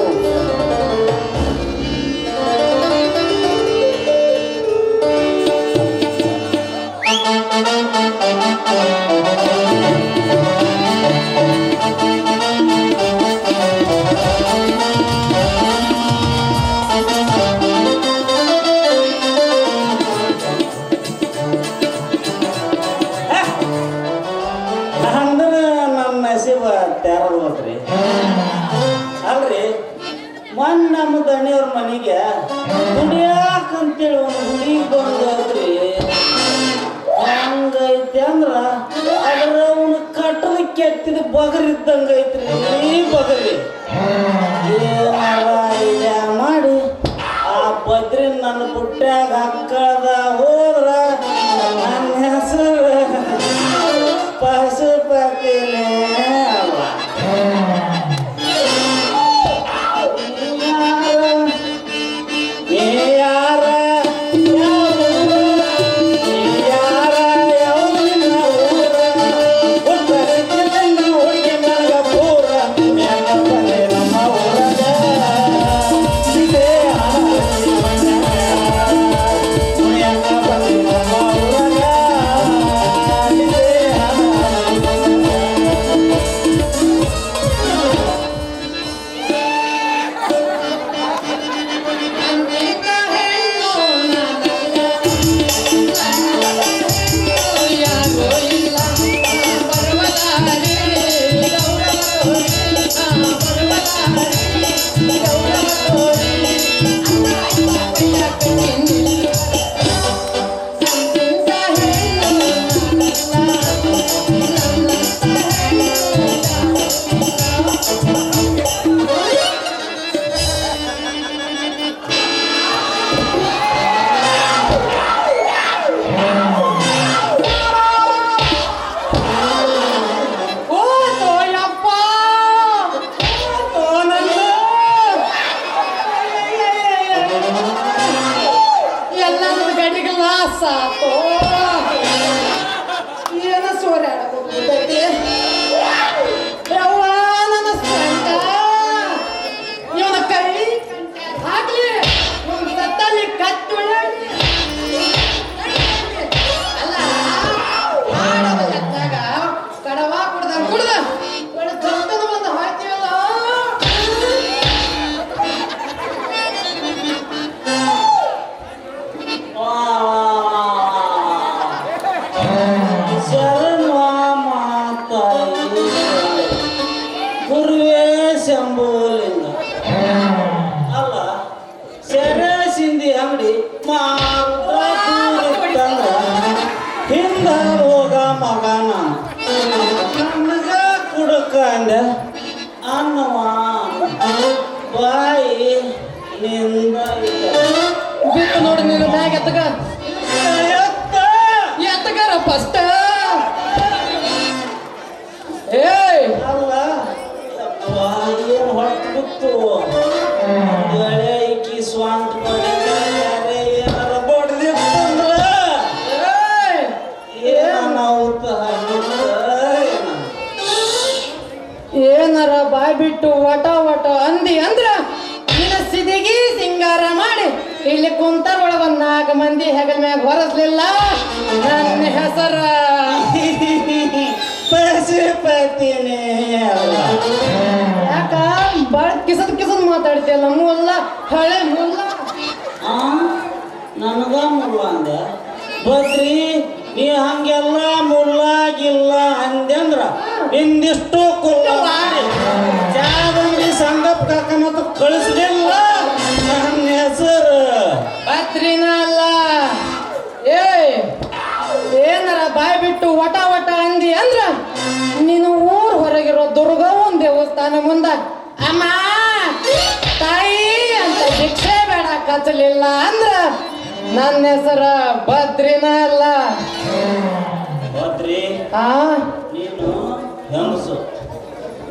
ಅಂದ್ರೆ ನನ್ನ ನಸೀಬ ತೆರದ್ರಿ. ಅಲ್ರಿ, ಮೊನ್ನೆ ನಮ್ಮ ದಣಿಯವ್ರ ಮನೆಗೆ ದುಡಿಯಾಕಂತೇಳಿ ಒಂದು ಹುಡುಗಿ ಬಂದೈತ್ರಿ. ಹಂಗೈತಿ ಅಂದ್ರ ಅದ್ರ ಅವನು ಕಟ್ಟದ ಕೆತ್ತಿದ ಬಗರಿದ್ದಂಗ ಐತ್ರಿ. ಈ ಬಗರಿ ಏನಾರ ಇದ್ಯಾ ಮಾಡಿ ಆ ಬದ್ರಿ ನನ್ನ ಬುಟ್ಟ್ಯಾಗ ಹಾಕದ ಹೋದ್ರ ನನ್ನ ಹೆಸರು ಪಶುಪತಿನೇ ಅಲ್ಲ. ಯಾರ ಹುಡುಗಿ ನನಗ ಪೂರ ನಮ್ಮ ಊರಾಗ ಅಂಗಡಿ ಮಾರುತ್ತಂದ್ರ ಹಿಂದ ಹೋಗ ಮಗನ ನಮಗ ಕುಡಕ ಅಂದ ಅನ್ನವ ಬಾಯಿ ನಿಂದ ಬಿಟ್ಟು ನೋಡಿ ನೀನು ಮ್ಯಾಗ ಎತ್ತಗ ಎತ್ತ ಎತ್ತಗಾರ ಫಸ್ಟ್ ಏಯ್ ಅಲ್ಲ ಏನು ಹೊಟ್ಟು ಬಿತ್ತು ಗಳೆ ಇಕ್ಕಿ ಸ್ವಂತ ಏನಾರ ಬಡ್ದಿತ್ತಂದ್ರ ಏನಾವುತ್ತ ಏನಾರ ಬಾಯ್ ಬಿಟ್ಟು ವಟ ವಟ ಅಂದಿ ಅಂದ್ರ ನಿನ್ನ ಸಿದಿಗಿ ಸಿಂಗಾರ ಮಾಡಿ ಇಲ್ಲಿ ಕುಂತಾರ ಒಳಗ 4 ಮಂದಿ ಹೆಗಲ ಮ್ಯಾಗ ಹೊರಸ್ಲಿಲ್ಲ ನನ್ನ ಹೆಸರ ಪಶುಪತಿನೇ ಅಲ್ಲ ಯಾಕ ಬಾಳ ಕಿಸದ್ ಮಾತಾಡ್ತಿಯಲ್ಲ ಮುಲ್ಲ ಹಳೆ ಮುಲ್ಲ ನನಗ ಮುಲ್ಲ ಅಂದೆ ಬದ್ರಿ ನೀ ಹಂಗೆಲ್ಲ ಮುಲ್ಲಾಗಿಲ್ಲ ಅಂದ್ರ ಇಂದಿಷ್ಟು ಕುಲ್ಲಾಡಿ ಚಾದಂಗಿ ಸಂಗಪ್ಪ ಕಾಕ ಮತ್ತು ಕಳಿಸ್ಲಿಲ್ಲ ನನ್ನ ಹೆಸರು ಬತ್ರಿನ ಅಲ್ಲ ಏನಾರ ಬಾಯ್ ಬಿಟ್ಟು ವಟ ವಟ ಅಂದಿ ಅಂದ್ರ ನೀನು ಊರ್ ಹೊರಗಿರೋ ದುರ್ಗವನ್ ದೇವಸ್ಥಾನ ಮುಂದ ಅಮ್ಮ ತಾಯಿ ಅಂತ ಭಿಕ್ಷೆ ಬೇಡ ಕಚ್ಚಲಿಲ್ಲ ಅಂದ್ರ ನನ್ನ ಹೆಸರ ಬದ್ರಿನ ಅಲ್ಲ ಬದ್ರಿ ಆ ನೀನು ಹೆಂಗಸು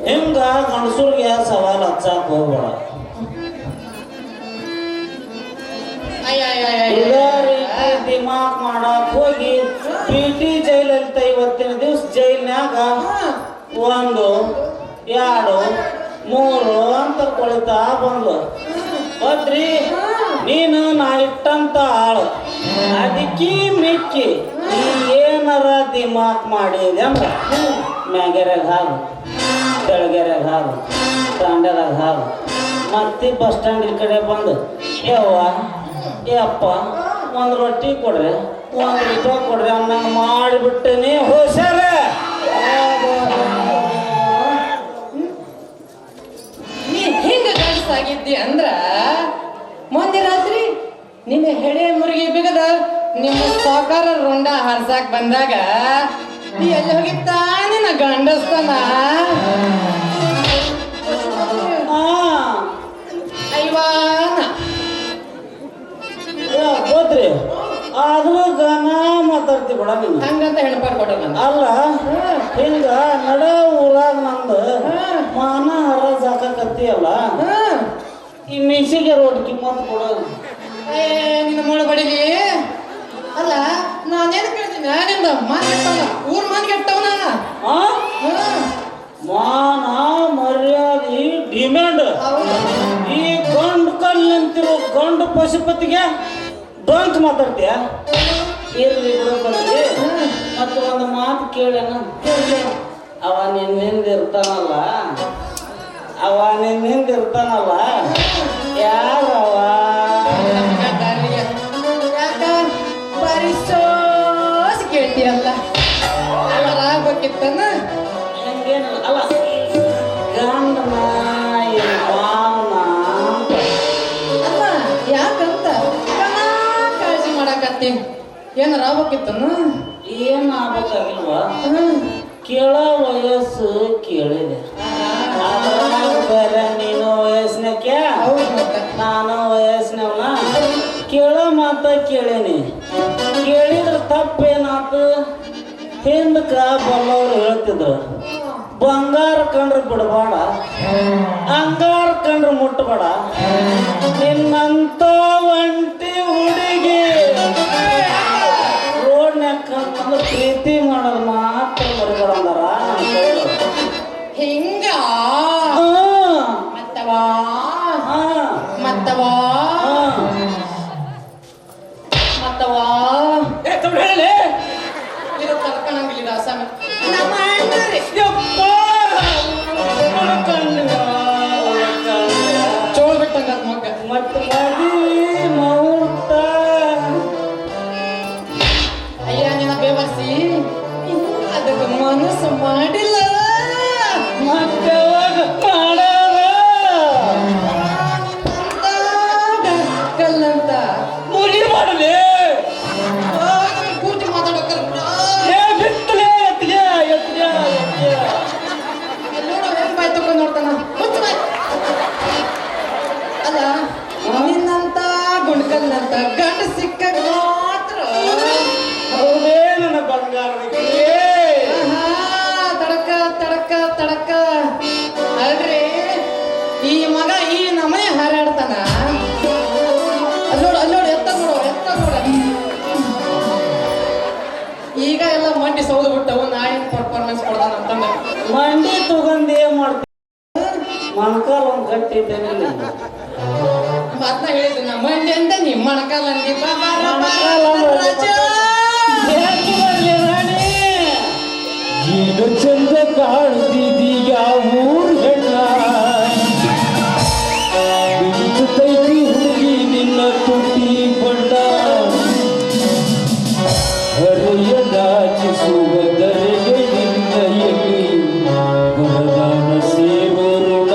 ಹೆಂಗ ಗಂಡಸೂರಿಗೆ ಸವಾಲ್ ಹಚ್ಚಾಕ ಹೋಗ್ಬೇಡ ಇದೇ ರೀತಿ ದಿಮಾಕ್ ಮಾಡಕ್ ಹೋಗಿ ಪಿಟಿ ಜೈಲಂತ ಇವತ್ತಿನ ದಿವ್ಸ ಜೈಲ್ನ್ಯಾಗ 1 2 3 ಅಂತ ಕೊಳಿತಾ ಬಂದ್ಲು ಬದ್ರಿ ನೀನು ನಾ ಇಟ್ಟಂತ ಆಳು ಅದಕ್ಕಿ ಮಿಕ್ಕಿ ನೀ ಏನಾರ ದಿಮಾಕ್ ಮಾಡಿದೆ ಅಂದ್ರ ಮ್ಯಾಗೆರೆಗೆ ಹಾಗು ತೆಳಗೆರೆಗೆ ಹಾಗು ತಾಂಡ್ಯದಾಗ ಹಾಗು ಮತ್ತೆ ಬಸ್ ಸ್ಟ್ಯಾಂಡ್ ಈ ಕಡೆ ಬಂದು ಯವ್ವ ಯಪ್ಪ 1 ರೊಟ್ಟಿ ಕೊಡ್ರಿ 1 ರೂಪಾಯಿ ಕೊಡ್ರಿ ಅನ್ನಂಗೆ ಮಾಡಿಬಿಟ್ಟೇನಿ ಹುಷಾರ ನೀ ಹಿಂಗ ಗಂಡಸಾಗಿದ್ದಿ ಅಂದ್ರ ಮೊನ್ನೆ ರಾತ್ರಿ ನಿನ್ನ ಹೆಡೆ ಮುರುಗಿ ಬಿಗದ ನಿಮ್ಮ ಸಾಕಾರ ರುಂಡ ಹಾರ್ಸಾಕ್ ಬಂದಾಗ ನೀ ಎಲ್ಲಿ ಹೋಗಿತ್ತ ನಿನ್ನ ಗಂಡಸ್ತಾನ ಐವಾನ ಹೋದ್ರಿ ಆದ್ರೂ ಗಾನ ಮಾತಾಡ್ತಿ ಬಿಡ ನೀನು ಹಂಗಂತ ಹೆಣ್ಪಾರ್ ಕೊಟ್ಟ ಅಲ್ಲ ಹಿಂಗ ನಡ ಊರಾಗ ನಂದು ಮಾನ ಹರಾಜ್ ಹಾಕಕತ್ತೀಯಲ್ಲ ಈ ಮಿಕ್ಸಿಗೆ ರೋಡ್ ಕಿಮ್ಮತ್ ಕೊಡೋದು ನಿನ್ನ ಮುಳ ಬಡಿಲಿ ಅಲ್ಲ ನಾನೇನು ಕೇಳ್ತೀನಿ ನಿಂದ ಮಾನ್ಗೆಟ್ಟವನ ಊರ್ ಮಾನ್ಗೆಟ್ಟವನ ಮಾನ ಮರ್ಯಾದೆ ಡಿಮ್ಯಾಂಡ್ ಈ ಗಂಡು ಕಲ್ ನಿಂತಿರೋ ಗಂಡು ಪಶುಪತಿಗೆ ಡೊಂಕ್ ಮಾತಾಡ್ತೀಯ ಇರ್ಲಿ ಬಿಡೋಕೆ ಮತ್ತು ಒಂದು ಮಾತು ಕೇಳೇನ ಅವ ನಿನ್ನಿಂದ ಇರ್ತಾನಲ್ಲ ಯಾರವ ಯಾಕ ಬಾರಿ ಸೋಸಿ ಕೇಳ್ತೀಯಲ್ಲ ಆಗ್ಬೇಕಿತ್ತನ ಹಂಗೇನಲ್ಲ ಅಲ್ಲ ಗಂಡನ ಮಾವನ ಅಲ್ಲ ಯಾಕಂತ ಕಾಳಜಿ ಮಾಡಾಕತ್ತೀನಿ ಏನಾರ ಆಗ್ಬೇಕಿತ್ತನ ಏನು ಆಗ್ಬೇಕಾಗಿಲ್ವಾ ಕೇಳ ವಯಸ್ಸು ಕೇಳಿದೆ ಬೇರೆ ನೀನು ವಯಸ್ಸಿನಕ್ಕೆ ನಾನು ವಯಸ್ಸಿನವನ ಕೇಳ ಮಾತ ಕೇಳೀನಿ ಕೇಳಿದ್ರೆ ತಪ್ಪೇನಾತು ಹಿಂದಕ್ಕ ಬಲ್ಲವ್ರು ಹೇಳ್ತಿದ್ರು ಬಂಗಾರ ಕಂಡ್ರೆ ಬಿಡಬೇಡ ಅಂಗಾರ ಕಂಡ್ರೆ ಮುಟ್ಟಬೇಡ ನಿನ್ನಂತ ಒಂಟಿ ಹುಡುಗಿ ರೋಡ್ನ್ಯಾಗ ಪ್ರೀತಿ ಮಾಡೋದು ಮಾತ್ರ ಬರಬೇಡ ಅಂದಾರ ಹಿಂಗ ಮತ್ತವಾ ಮತ್ತವಾ ಮತ್ತವಾ ಹೇಳಿ ಇದು ತಡ್ಕೊಳಂಗಿಲ್ಲ ಸ್ವಾಮಿ ನಮ್ಮ ಅಣ್ಣರೇ ಚೋಳ್ ಬಿಟ್ಟಂಗ ಮಗ್ಗ ಮತ್ತೆ ಮುಹೂರ್ತ ಅಯ್ಯ ನಿನ್ನ ಬೇವರ್ಸಿ ಅದಕ್ಕೆ ಮನಸ್ಸು ಮಾಡಿಲ್ಲ ಮತ್ತೆ ಮಾಡೋದು ನಿನ್ನಂತ ಗುಂಡ್ಕಲ್ನಂತ ಗಂಡ ಸಿಕ್ಕ ಮಾತ್ರ ಹೌದೇ ನನ್ನ ಬಂಗಾರಕ್ಕೆ ಆಹಾ, ತಡಕ ತಡಕ ತಡಕ ಅಲ್ರಿ ಈ ಮಗ ಈ ನಮನೆ ಹಾರಾಡ್ತಾನ ಅಲ್ಲೋಡು ಎತ್ತ ನೋಡ ಈಗ ಎಲ್ಲ ಮಂಡಿ ಸೌದು ಬಿಟ್ಟವು ನಾಳಿನ ಪರ್ಫಾರ್ಮೆನ್ಸ್ ಕೊಡ್ತಾನ ಅಂತಂದ ಮಂಡಿ ತಗೊಂಡು ಏನ್ ಮಾಡ್ತೀನಿ ಮೊಣಕಾಲ್ ಒಂದು ಗಟ್ಟಿ ಇದ್ದೇನೆ ಮಾತ್ನ ಹೇಳಿದ್ದೆ ನಾ ಮಂಡಿ ಅಂತ ನಿಮ್ಮ ಮಣಕಾಲ ಅಂದಿ ಏನು ಚಂದ ಕಾಣ್ತಿದೀಯ ಊರ್ ಹೆಣ್ಣ ಬಿಡುತ್ತೈತಿ ಹುಡುಗಿ ನಿನ್ನ ತುಟಿ ಬಣ್ಣ ಹರೆಯದಾಚಿಸುವುದರೆಗೆ ನಿನ್ನ ಎಲ್ಲಿ ವರದಾನ ಸೇರೋರುಣ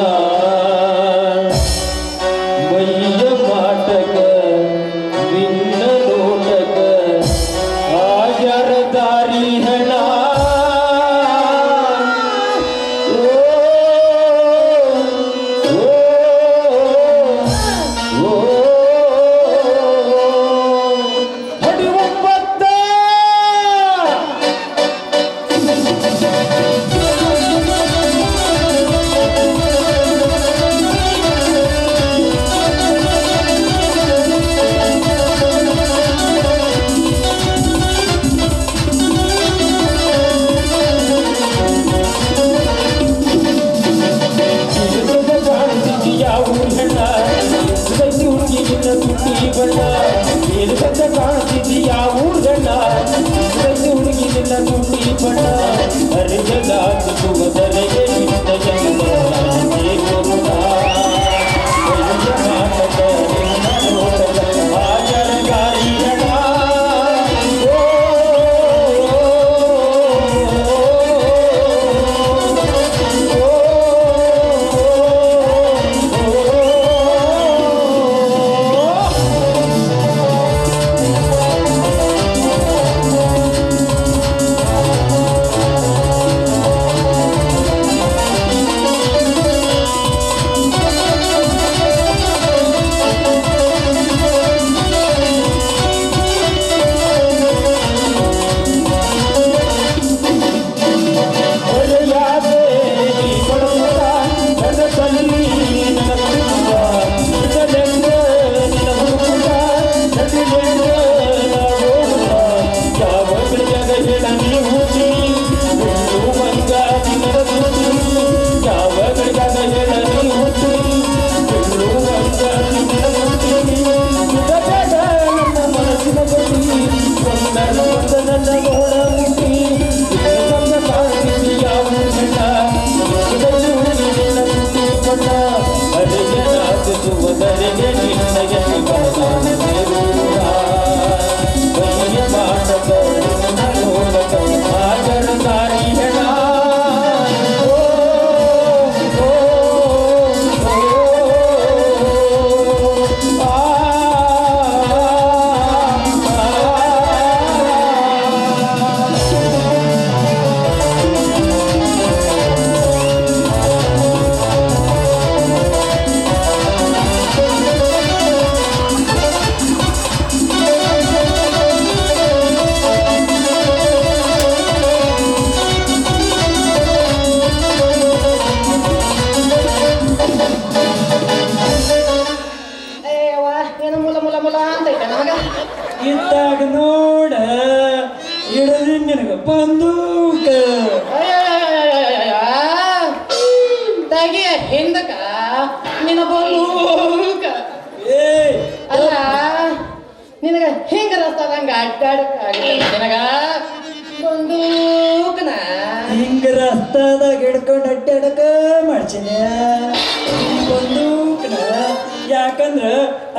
ಮೈಯ ಮಾಟಕ ನಿನ್ನ ನೋಟಕ ಆಜರ ದಾರಿ ಹೆಣ ಇದ್ದಾಗ ನೋಡ ಇಡದಿ ನಿನಗ ಬಂದೂಕ ತಗಿಯ ಹಿಂದಕ ನಿನ್ನ ಬಲ್ಲೂಕ ಅಲ್ಲ ನಿನಗ ಹಿಂಗ ರಸ್ತಾದಂಗ ಅಡ್ಡಾಡಕ ನಿನಗ ಬಂದೂಕನ ಹಿಂಗ ರಸ್ತಾದಾಗ ಹಿಡ್ಕೊಂಡು ಅಡ್ಡಾಡಕ ಮಾಡ್ತೀನಿ ಬಂದೂಕನ ಯಾಕಂದ್ರ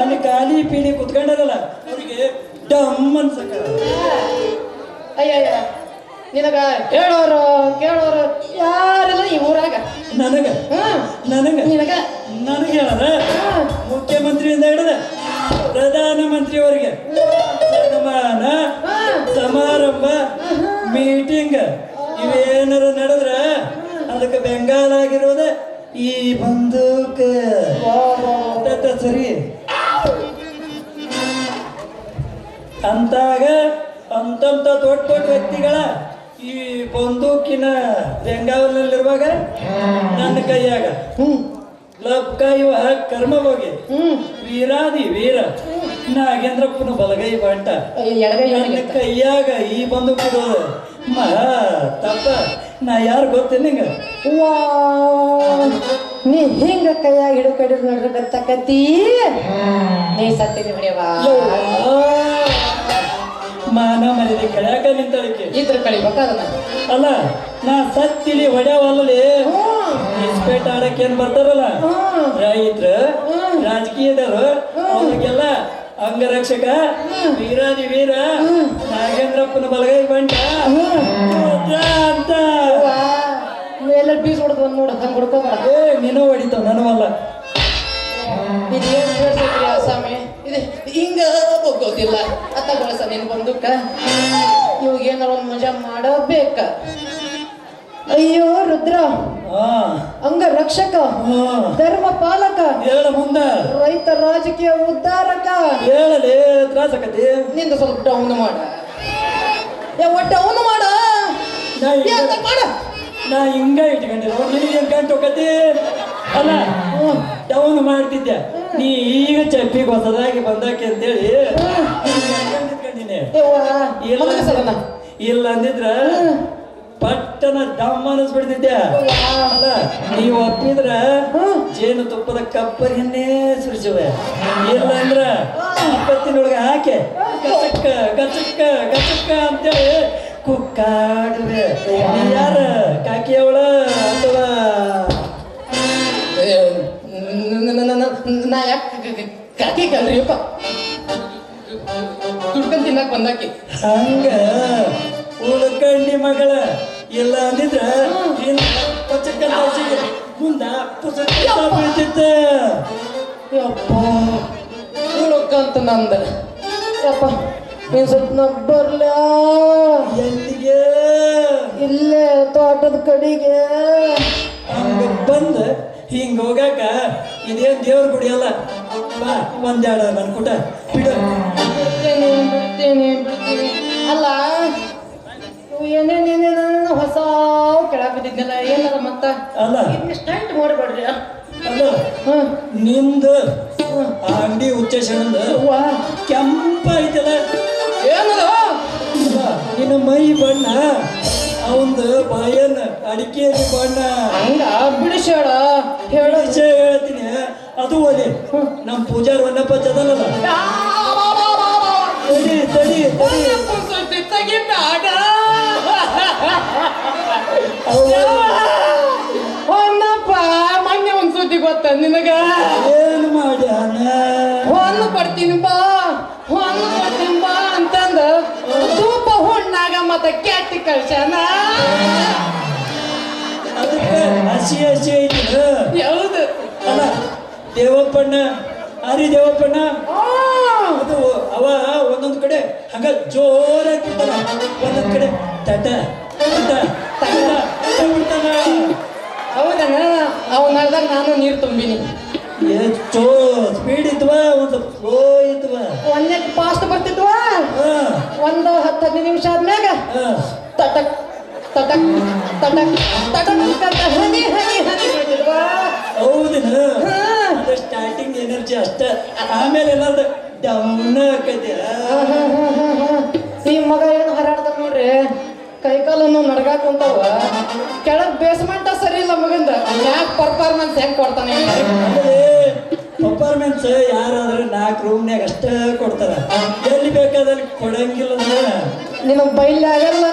ಅಲ್ಲಿ ಖಾಲಿ ಪೀಡಿ ಕುತ್ಕೊಂಡದಲ್ಲ ಅವ್ರಿಗೆ ಡಮ್ ಅನ್ಸಕ ಅಯ್ಯಯ್ಯ ನಿನಗ ಹೇಳೋರು ಕೇಳೋರು ಯಾರೆಲ್ಲ ಈ ಊರಾಗ ನನಗ ನನಗ ನಿನಗ ನನಗೆ ಹೇಳದ ಮುಖ್ಯಮಂತ್ರಿಯಿಂದ ಹಿಡಿದ ಪ್ರಧಾನ ಮಂತ್ರಿಯವರಿಗೆ ಸನ್ಮಾನ ಸಮಾರಂಭ ಮೀಟಿಂಗ್ ಇವೇನಾರ ನಡೆದ್ರ ಅದಕ್ಕೆ ಬೆಂಗಾಲಾಗಿರೋದ ಈ ಬಂದೂಕ ಸರಿ ಅಂತಾಗ ಅಂತಂತ ದೊಡ್ಡ ದೊಡ್ಡ ವ್ಯಕ್ತಿಗಳ ಈ ಬಂದೂಕಿನ ಬೆಂಗಾವಲಿರುವಾಗ ನನ್ನ ಕೈಯಾಗ ಲಬ್ಕ ಇವ ಕರ್ಮಭೋಗಿ ವೀರಾದಿ ವೀರ ನಾಗೇಂದ್ರಪ್ಪನ ಬಲಗೈ ಬಂಟ ನನ್ನ ಕೈಯಾಗ ಈ ಬಂದೂಕಿರೋದು ಮಹಾ ತಪ್ಪ ನಾ ಯಾರು ಗೊತ್ತೇನೆ ನಿಂಗ ನೀ ಹಿಂಗ ಕೈಯಾಗ ಹಿಡ್ಕಡಿರ್ ನೋಡ್ರಿ ಗೊತ್ತಾಕತಿ ನೀ ಸತ್ತೀನಿ ಹೊಡೆಯವಾ ಮಾನ ಮರ್ಯಾದೆ ಕಳ್ಯಾಕ ನಿಂತಳಿಕೆ ಇದ್ರ ಕಳಿಬೇಕದನ್ನ ಅಲ್ಲ ನಾ ಸತ್ತಿಲಿ ಹೊಡ್ಯಾವಲ್ಲಿ ಇಸ್ಪೇಟ್ ಆಡಕ್ಕೆ ಏನ್ ಬರ್ತಾರಲ್ಲ ರೈತರ ರಾಜಕೀಯದವರು ಅವ್ರಿಗೆಲ್ಲ ಅಂಗರಕ್ಷಕ ವೀರಾದಿ ವೀರ ನಾಗೇಂದ್ರಪ್ಪನ ಬಲಗೈ ಬಂಟ ಅಂತ ಎಲ್ಲ ಬೀಸ್ ಹೊಡೆದ್ ನೋಡ ಹಂಗ ಹೊಡ್ಕೋಬೇಡ ನೀನು ಹೊಡಿತಾವ ನನವಲ್ಲ ಇದೇನ್ ಹೇಳ್ತೈತ್ರಿ ಸ್ವಾಮಿ ಇದು ಹಿಂಗ ಹೋಗೋದಿಲ್ಲ ಅತ್ತ ಬಳಸ ನೀನ್ ಬಂದಕ್ಕ ಇವಾಗ ಏನಾರ ಒಂದ್ ಮಜಾ ಮಾಡಬೇಕ ಅಯ್ಯೋ ರುದ್ರ ಅಂಗ ರಕ್ಷಕ ಧರ್ಮ ಪಾಲಕ ಹೇಳ ಮುಂದ ರೈತ ರಾಜಕೀಯ ಉದ್ಧಾರಕ ಹೇಳಲೇ ತ್ರಾಸಕತಿ ನಿಂದ ಸ್ವಲ್ಪ ಡೌನ್ ಮಾಡ ಡೌನ್ ಮಾಡ ಮಾಡ ನಾ ಹಿಂಗ ಇಟ್ಕೊಂಡಿರೋ ನಿನಗೇನ್ ಕಂಟೋಕತಿ ಅಲ್ಲ ಡೌನ್ ಮಾಡ್ತಿದ್ದೆ ನೀ ಈಗ ಚಪ್ಪಿಗೆ ಹೊಸದಾಗಿ ಬಂದಾಕೆ ಅಂತೇಳಿ ನಿಂತ್ಕೊಂಡಿನಿ ಇಲ್ಲ ಅಂದಿದ್ರ ಪಟ್ಟನ ದಮ್ ಅನಿಸ್ಬಿಡ್ತಿದ್ದೆ ಅಲ್ಲ ನೀವು ಒಪ್ಪಿದ್ರ ಜೇನು ತುಪ್ಪದ ಕಪ್ಪರಿಯನ್ನೇ ಸುರಿಸುವೆ ಇಲ್ಲ ಅಂದ್ರ ಅಪ್ಪತ್ತಿನೊಳಗೆ ಹಾಕಿ ಗಚಕ್ಕ ಗಚಕ್ಕ ಗಚಕ್ಕ ಅಂತೇಳಿ ಕುಕ್ಕಾಡುವೆ ಯಾರ ಕಾಕಿಯವಳ ಅಥವಾ ನಾ ಯಾಕೆ ಕಾಕಿ ಕಲ್ರಿಯಪ್ಪ ದುಡ್ಕೊಂಡ್ ತಿನ್ನಕ್ ಬಂದಾಕಿ ಹಂಗ ಉಳ್ಕಂಡಿ ಮಗಳ ಇಲ್ಲ ಅಂದಿದ್ರ ಮುಂದ ಬೀಳ್ತಿತ್ತ ಯಪ್ಪ ಉಳ್ಕಂತ ನಂದ ಯಪ್ಪ ನೀನ್ ಸ್ವಲ್ಪ ಬರ್ಲ ಎಲ್ಲಿಗೆ ಇಲ್ಲೇ ತೋಟದ ಕಡೆಗೆ ಹಂಗ ಬಂದ ಹಿಂಗ ಹೋಗಾಕ ಇದೇನ್ ದೇವ್ರ ಗುಡಿ ಅಲ್ಲ ಬಾ ಒಂದೆರಡ ನನ್ ಕೂಟ ಬಿಡ ಬಿಡ್ತೀನಿ ಅಲ್ಲ ಏನೇನೇನೇನ ಹೊಸ ಕೆಳಗ್ ಬಿದ್ದಿದ್ನಲ್ಲ ಏನಾರ ಮತ್ತ ಅಲ್ಲ ಸ್ಟಾರ್ಟ್ ಮಾಡಬೇಡ್ರಿ ಅಲ್ಲ ನಿಂದ ಆ ಅಂಗಡಿ ಉಚ್ಚೇಶನಂದ ಕೆಂಪ ಐತಲ್ಲ ಏನದ ನಿನ್ನ ಮೈ ಬಣ್ಣ ಅವಂದ ಬಾಯನ್ನ ಅಡಿಕೆಯಲ್ಲಿ ಬಣ್ಣ ಹಂಗ ಬಿಡಿಸ್ಯಾಡ ಹೇಳ ಹೇಳ್ತೀನಿ ಅದು ಒಲಿ ನಮ್ ಪೂಜಾರ್ ವನ್ನಪ್ಪ ಚದನಲ್ಲ ತಡಿ ತಡಿ ತಡಿ ಹೊನ್ನಪ್ಪ ಮೊನ್ನೆ ಒಂದ್ ಸುದ್ದಿ ಗೊತ್ತ ನಿನಗ ಏನು ಮಾಡ್ಯಾನ ಹೊನ್ನು ಕೊಡ್ತೀನಿ ಬಾ ಹೊನ್ನು ಕೊಡ್ತೀನಿ ಬಾ ಅಂತಂದ ಧೂಪ ಹುಣ್ಣಾಗ ಮತ್ತ ಕೆಟ್ಟಿ ಕಳ್ಸ್ಯಾನ ಅದಕ್ಕೆ ಹಸಿ ಹಸಿ ಐತಿ ಯಾವ್ದು ಅಲ್ಲ ದೇವಪ್ಪಣ್ಣ ಹರಿ ದೇವಪ್ಪಣ್ಣ ಅದು ಅವ ಒಂದೊಂದ್ ಕಡೆ ಹಂಗ ಜೋರಾಗಿ ಬಿಡ್ತಾನ ಒಂದೊಂದ್ ಕಡೆ ತಟ ತಟ ತಟ ಬಿಡ್ತಾನ ಹೌದಣ್ಣ ಅವ್ ನಡ್ದಾಗ ನಾನು ನೀರು ತುಂಬಿನಿ ಎಷ್ಟು ಸ್ಪೀಡ್ ಇದ್ವ ಒಂದು ಸ್ಲೋ ಇದ್ವ ಒಂದೇ ಫಾಸ್ಟ್ ಬರ್ತಿದ್ವ ಒಂದು 10-15 ನಿಮಿಷ ಆದ್ಮ್ಯಾಗ ತಟಕ್ ತಟಕ್ ತಟಕ್ ತಟಕ್ ಅಂತ ಹನಿ ಹನಿ ಹನಿ ಬಿಡ್ತಿದ್ವ ಹೌದಿನ ಸ್ಟಾರ್ಟಿಂಗ್ ಎನರ್ಜಿ ಅಷ್ಟ ಆಮೇಲೆ ಎಲ್ಲಾರ್ದು ಡೌನ್ ಆಕೈತಿ ಈ ಮಗ ಏನು ಹರಾಡ್ದ ನೋಡ್ರಿ ಕೈಕಾಲನ್ನು ನಡ್ಗಾಕ್ ಕುಂತಾವ ಕೆಳಗ್ ಬೇಸ್ಮೆಂಟ ಸರಿ ಇಲ್ಲ ಮಗಂದ ಯಾಕೆ ಪರ್ಫಾರ್ಮೆನ್ಸ್ ಹೆಂಗ್ ಕೊಡ್ತಾನೆ ಪರ್ಫಾರ್ಮೆನ್ಸ್ ಯಾರಾದ್ರೂ 4 ರೂಮ್ನ್ಯಾಗ ಅಷ್ಟ ಕೊಡ್ತಾರ ಎಲ್ಲಿ ಬೇಕಾದಲ್ಲಿ ಕೊಡಂಗಿಲ್ಲ ನಿನ್ನ ಬೈಲ್ ಆಗಲ್ಲ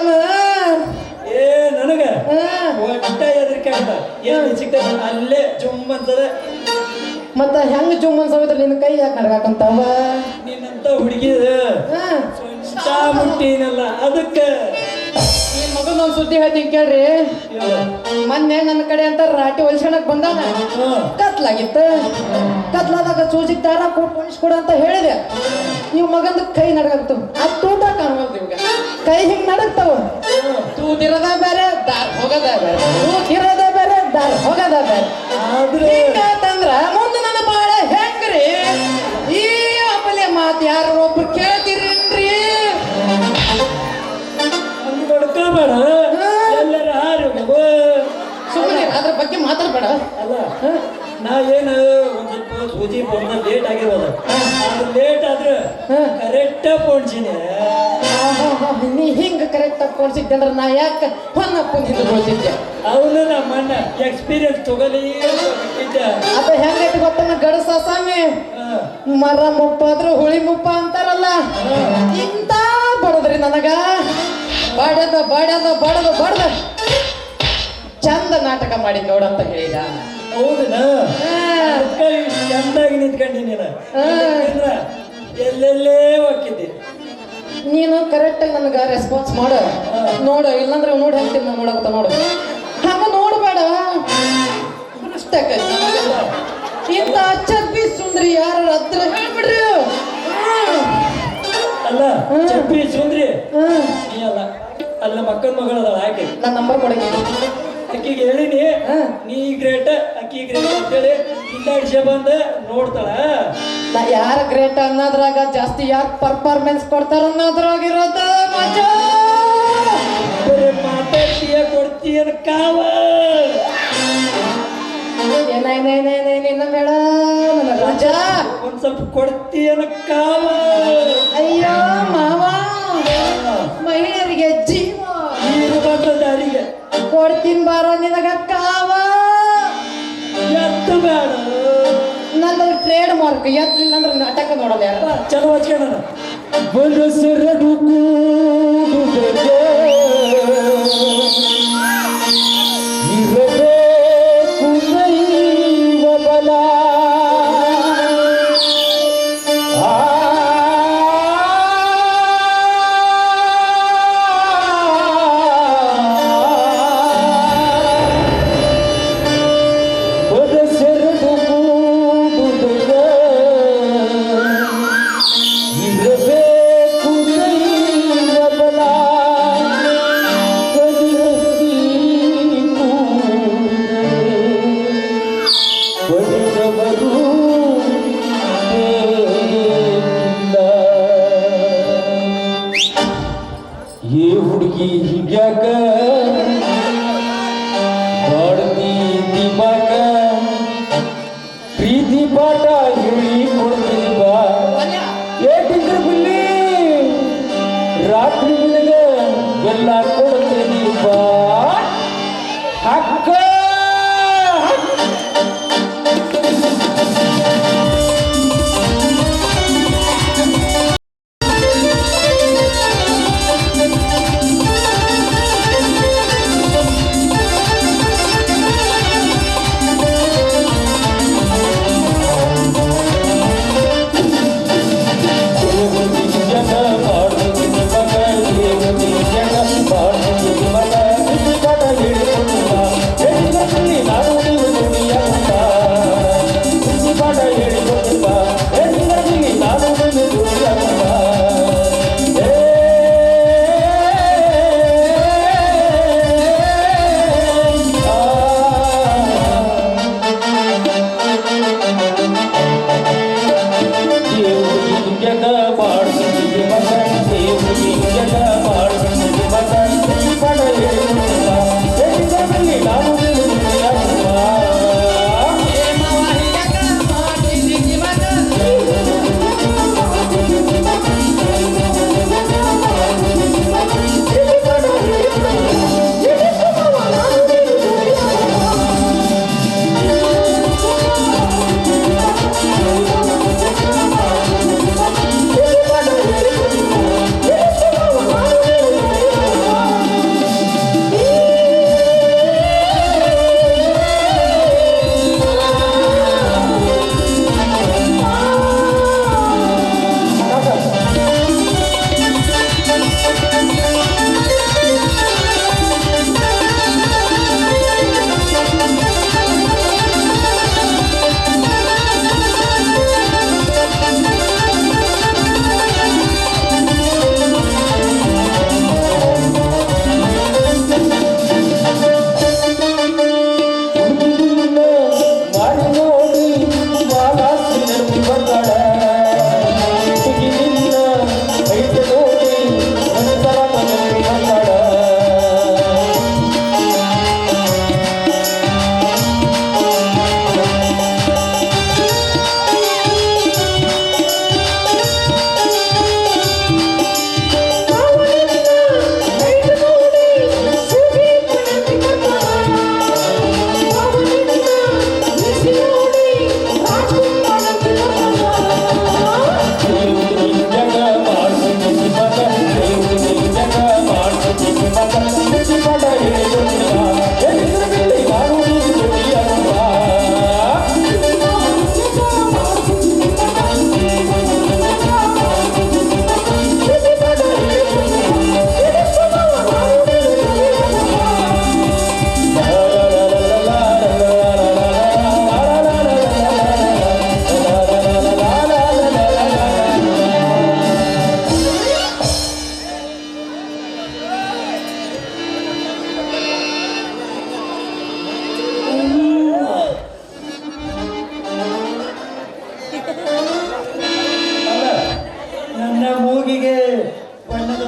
ಏ ನನಗ ಒಟ್ಟ ಹೆದರಿಕೆ ಅಂತ ಏನ್ ಸಿಗ್ತದ ಅಲ್ಲೇ ಜುಮ್ ಅಂತದ ಮತ್ತ ಹೆಂಗ್ ಜುಮ್ ಅನ್ಸೋದ್ರ ನಿನ್ನ ಕೈ ಯಾಕೆ ನಡ್ಗಾಕಂತಾವ ನಿನ್ನಂತ ಹುಡುಗಿದ ಸ್ವಂತ ಮುಟ್ಟಿನಲ್ಲ ಅದಕ್ಕ ಈ ಮಗನ ಒಂದ್ ಸುದ್ದಿ ಹೇಳ್ತೀನಿ ಕೇಳ್ರಿ ಮೊನ್ನೆ ನನ್ನ ಕಡೆ ಅಂತ ರಾಟಿ ಹೊಲ್ಸಣಕ್ ಬಂದಾನ ಕತ್ಲಾಗಿತ್ತು ಕತ್ಲಾದಾಗ ಸೂಜಿಗ್ ದಾರ ಕೊಡ ಅಂತ ಹೇಳಿದೆ ಇವ್ ಮಗಂದ ಕೈ ನಡ್ಗಾಕ್ತವ ಅದು ತೂಟ ಕಾಣವಲ್ದು ಇವಾಗ ಕೈ ಹಿಂಗ್ ನಡಕ್ತಾವ ತೂತಿರೋದ ಬೇರೆ ದಾರ್ ಹೋಗದ ಬೇರೆ ತೂತಿರೋದ ಬೇರೆ ದಾರ್ ಹೋಗದ ಬೇರೆ ಹಿಂಗಾತಂದ್ರ ಮುಂದೆ ನನ್ನ ಬಾಳ ಹೆಂಗ್ರಿ ಈ ಅಪಲೆ ಮಾತು ಯಾರು ಒಬ್ರು ಕೇಳ್ತೀರೇನ್ರಿ ಬಗ್ಗೆ ಮಾತಾಡ್ಬೇಡ. ಅಲ್ಲ ನಾ ಏನು ಒಂದ್ ಸ್ವಲ್ಪ ಸೂಜಿ ಪೋಣ ಲೇಟ್ ಆಗಿರೋದು, ಅದು ಲೇಟ್ ಆದ್ರೆ ಕರೆಕ್ಟ ಪೋಣ್ಸಿನಿ. ನೀ ಹಿಂಗ ಕರೆಕ್ಟ್ ಆಗಿ ಕೊಡ್ಸಿದ್ದೆ ಅಂದ್ರೆ ನಾ ಯಾಕೆ ಹೊನ್ನಪ್ಪ ಹಿಂದೆ ಕೊಡ್ತಿದ್ದೆ. ಅವನು ನಮ್ಮ ಅಣ್ಣ ಎಕ್ಸ್ಪೀರಿಯನ್ಸ್ ತಗೊಳ್ಳಿ ಬಿಟ್ಟಿದ್ದೆ. ಅದ ಹೆಂಗೈತಿ ಗೊತ್ತನ ಗಡಸ ಸ್ವಾಮಿ, ಮರ ಮುಪ್ಪ ಆದ್ರೂ ಹುಳಿ ಮುಪ್ಪ ಅಂತಾರಲ್ಲ, ಇಂತ ಬಡದ್ರಿ ನನಗ ಬಡದ ಬಡದ ಬಡದ ಬಡದ ಚಂದ ನಾಟಕ ಮಾಡಿ ನೋಡಂತ ಹೇಳಿದ. ಹೌದನ ಚಂದಾಗಿ ನಿಂತ್ಕೊಂಡಿ ನೀನು, ಎಲ್ಲೆಲ್ಲೇ ಹೋಗಿದ್ದೆ. ನೀನು ಕರೆಕ್ಟಾಗಿ ನನಗೆ ರೆಸ್ಪಾನ್ಸ್ ಮಾಡು. ನೋಡು, ಇಲ್ಲಾಂದ್ರೆ ನೋಡಿ ಹಾಕ್ತೀನಿ ನಾನು ನೋಡಕತ್ತ. ನೋಡು, ಹಾಗ ನೋಡಬೇಡ ಅಷ್ಟಕ್ಕೆ. ಇಂಥ ಚಬ್ಬಿ ಸುಂದ್ರಿ ಯಾರ ಹತ್ರ ಹೇಳ್ಬಿಡ್ರಿ. ಅಲ್ಲ ಚಪ್ಪಿ ಸುಂದ್ರಿ ನೀ ಅಲ್ಲ, ಅಲ್ಲ ಮಕ್ಕಳ ಮಗಳದ ಆಕೆ. ನನ್ನ ನಂಬರ್ ಕೊಡಕ್ಕೆ ಅಕ್ಕಿಗೆ ಹೇಳಿನಿ ನೀ ಗ್ರೇಟ್ ಅಕ್ಕಿ ಗ್ರೇಟ್ ಅಂತೇಳಿ ಹಿಂದಾಡಿಸಿ ಬಂದ ನೋಡ್ತಾಳ. ನಾ ಯಾರ ಗ್ರೇಟ್ ಅನ್ನೋದ್ರಾಗ ಜಾಸ್ತಿ ಯಾರು ಪರ್ಫಾರ್ಮೆನ್ಸ್ ಕೊಡ್ತಾರ ಅನ್ನೋದ್ರಾಗಿರೋದ ಮಜಾ. ಬರೀ ಮಾತಾಡ್ತೀಯ ಕೊಡ್ತೀಯ ಕಾವ ಏನೇನೇನೇನೇನ ಬೇಡ ನನ್ನ ರಾಜ. ಒಂದ್ ಸ್ವಲ್ಪ ಕೊಡ್ತೀಯ ಕಾವ. ಅಯ್ಯೋ ಮಾವ, ಮಹಿಳೆಯರಿಗೆ ಜೀವ ನೀರು ಬಂದ ದಾರಿಗೆ ಕೊಡ್ತೀನಿ ಬಾರ ನಿನಗ ಕಾವ. ಎತ್ತು ಬೇಡ ನಂದು ಟ್ರೇಡ್ ಮಾರ್ಕ್, ಎತ್ತಲಿಲ್ಲ ಅಂದ್ರೆ ನಾಟಕ ನೋಡೋದು ಯಾರು. ಚಲೋ ಹಚ್ಕೋಣ. ಮನಸ್ಸೆರಡು ಕೂಡುತ್ತದೆ ಇರಬೇಕು ದೈವ ಬಲ. ಇರಬೇಕು ದೈವ ಬಲ.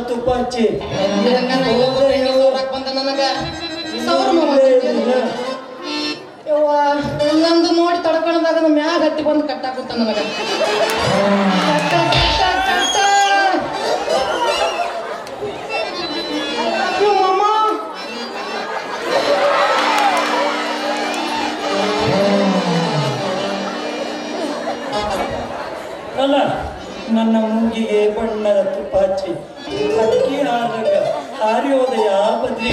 ತುಪ್ಪಾಚಿ ಬಂದ ನನಗ ಸೌರ ಯವ್ವ ನಂದು ನೋಡಿ ತಡ್ಕೊಳ್ಳೋದಾಗ ನಮ್ಮ ಮ್ಯಾಗ ಹತ್ತಿ ಬಂದು ಕಟ್ಟಾಕುತ್ತ ನನಗ ಕಟ್ಟ ಕಟ್ಟ ಕಟ್ಟ ಯವ್ವಮ್ಮ. ಅಲ್ಲ ನನ್ನ ಮೂಗಿಗೆ ಬಣ್ಣದ ತುಪ್ಪಾಚಿ ಅಕ್ಕಿ ಹಾರಾಗ ಹಾರಿಯೋದಯ ಬದ್ಲಿ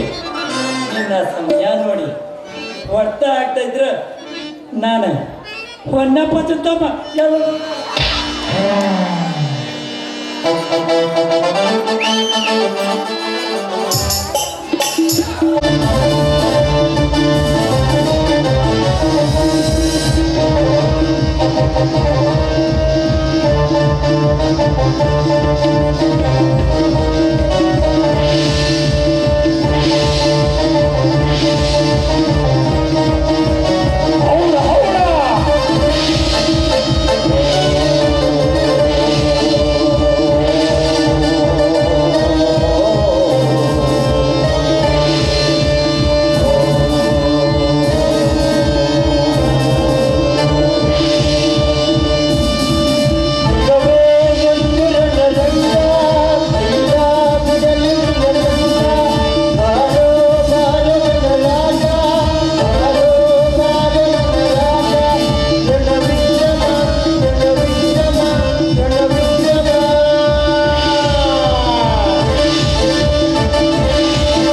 ನಿನ್ನ ಸಮಯ ನೋಡಿ ಒಟ್ಟ ಆಗ್ತಾ ಇದ್ರ ನಾನು ಹೊನ್ನಪ್ಪ ಚುತ್ತಮ್ಮ ಯಾವ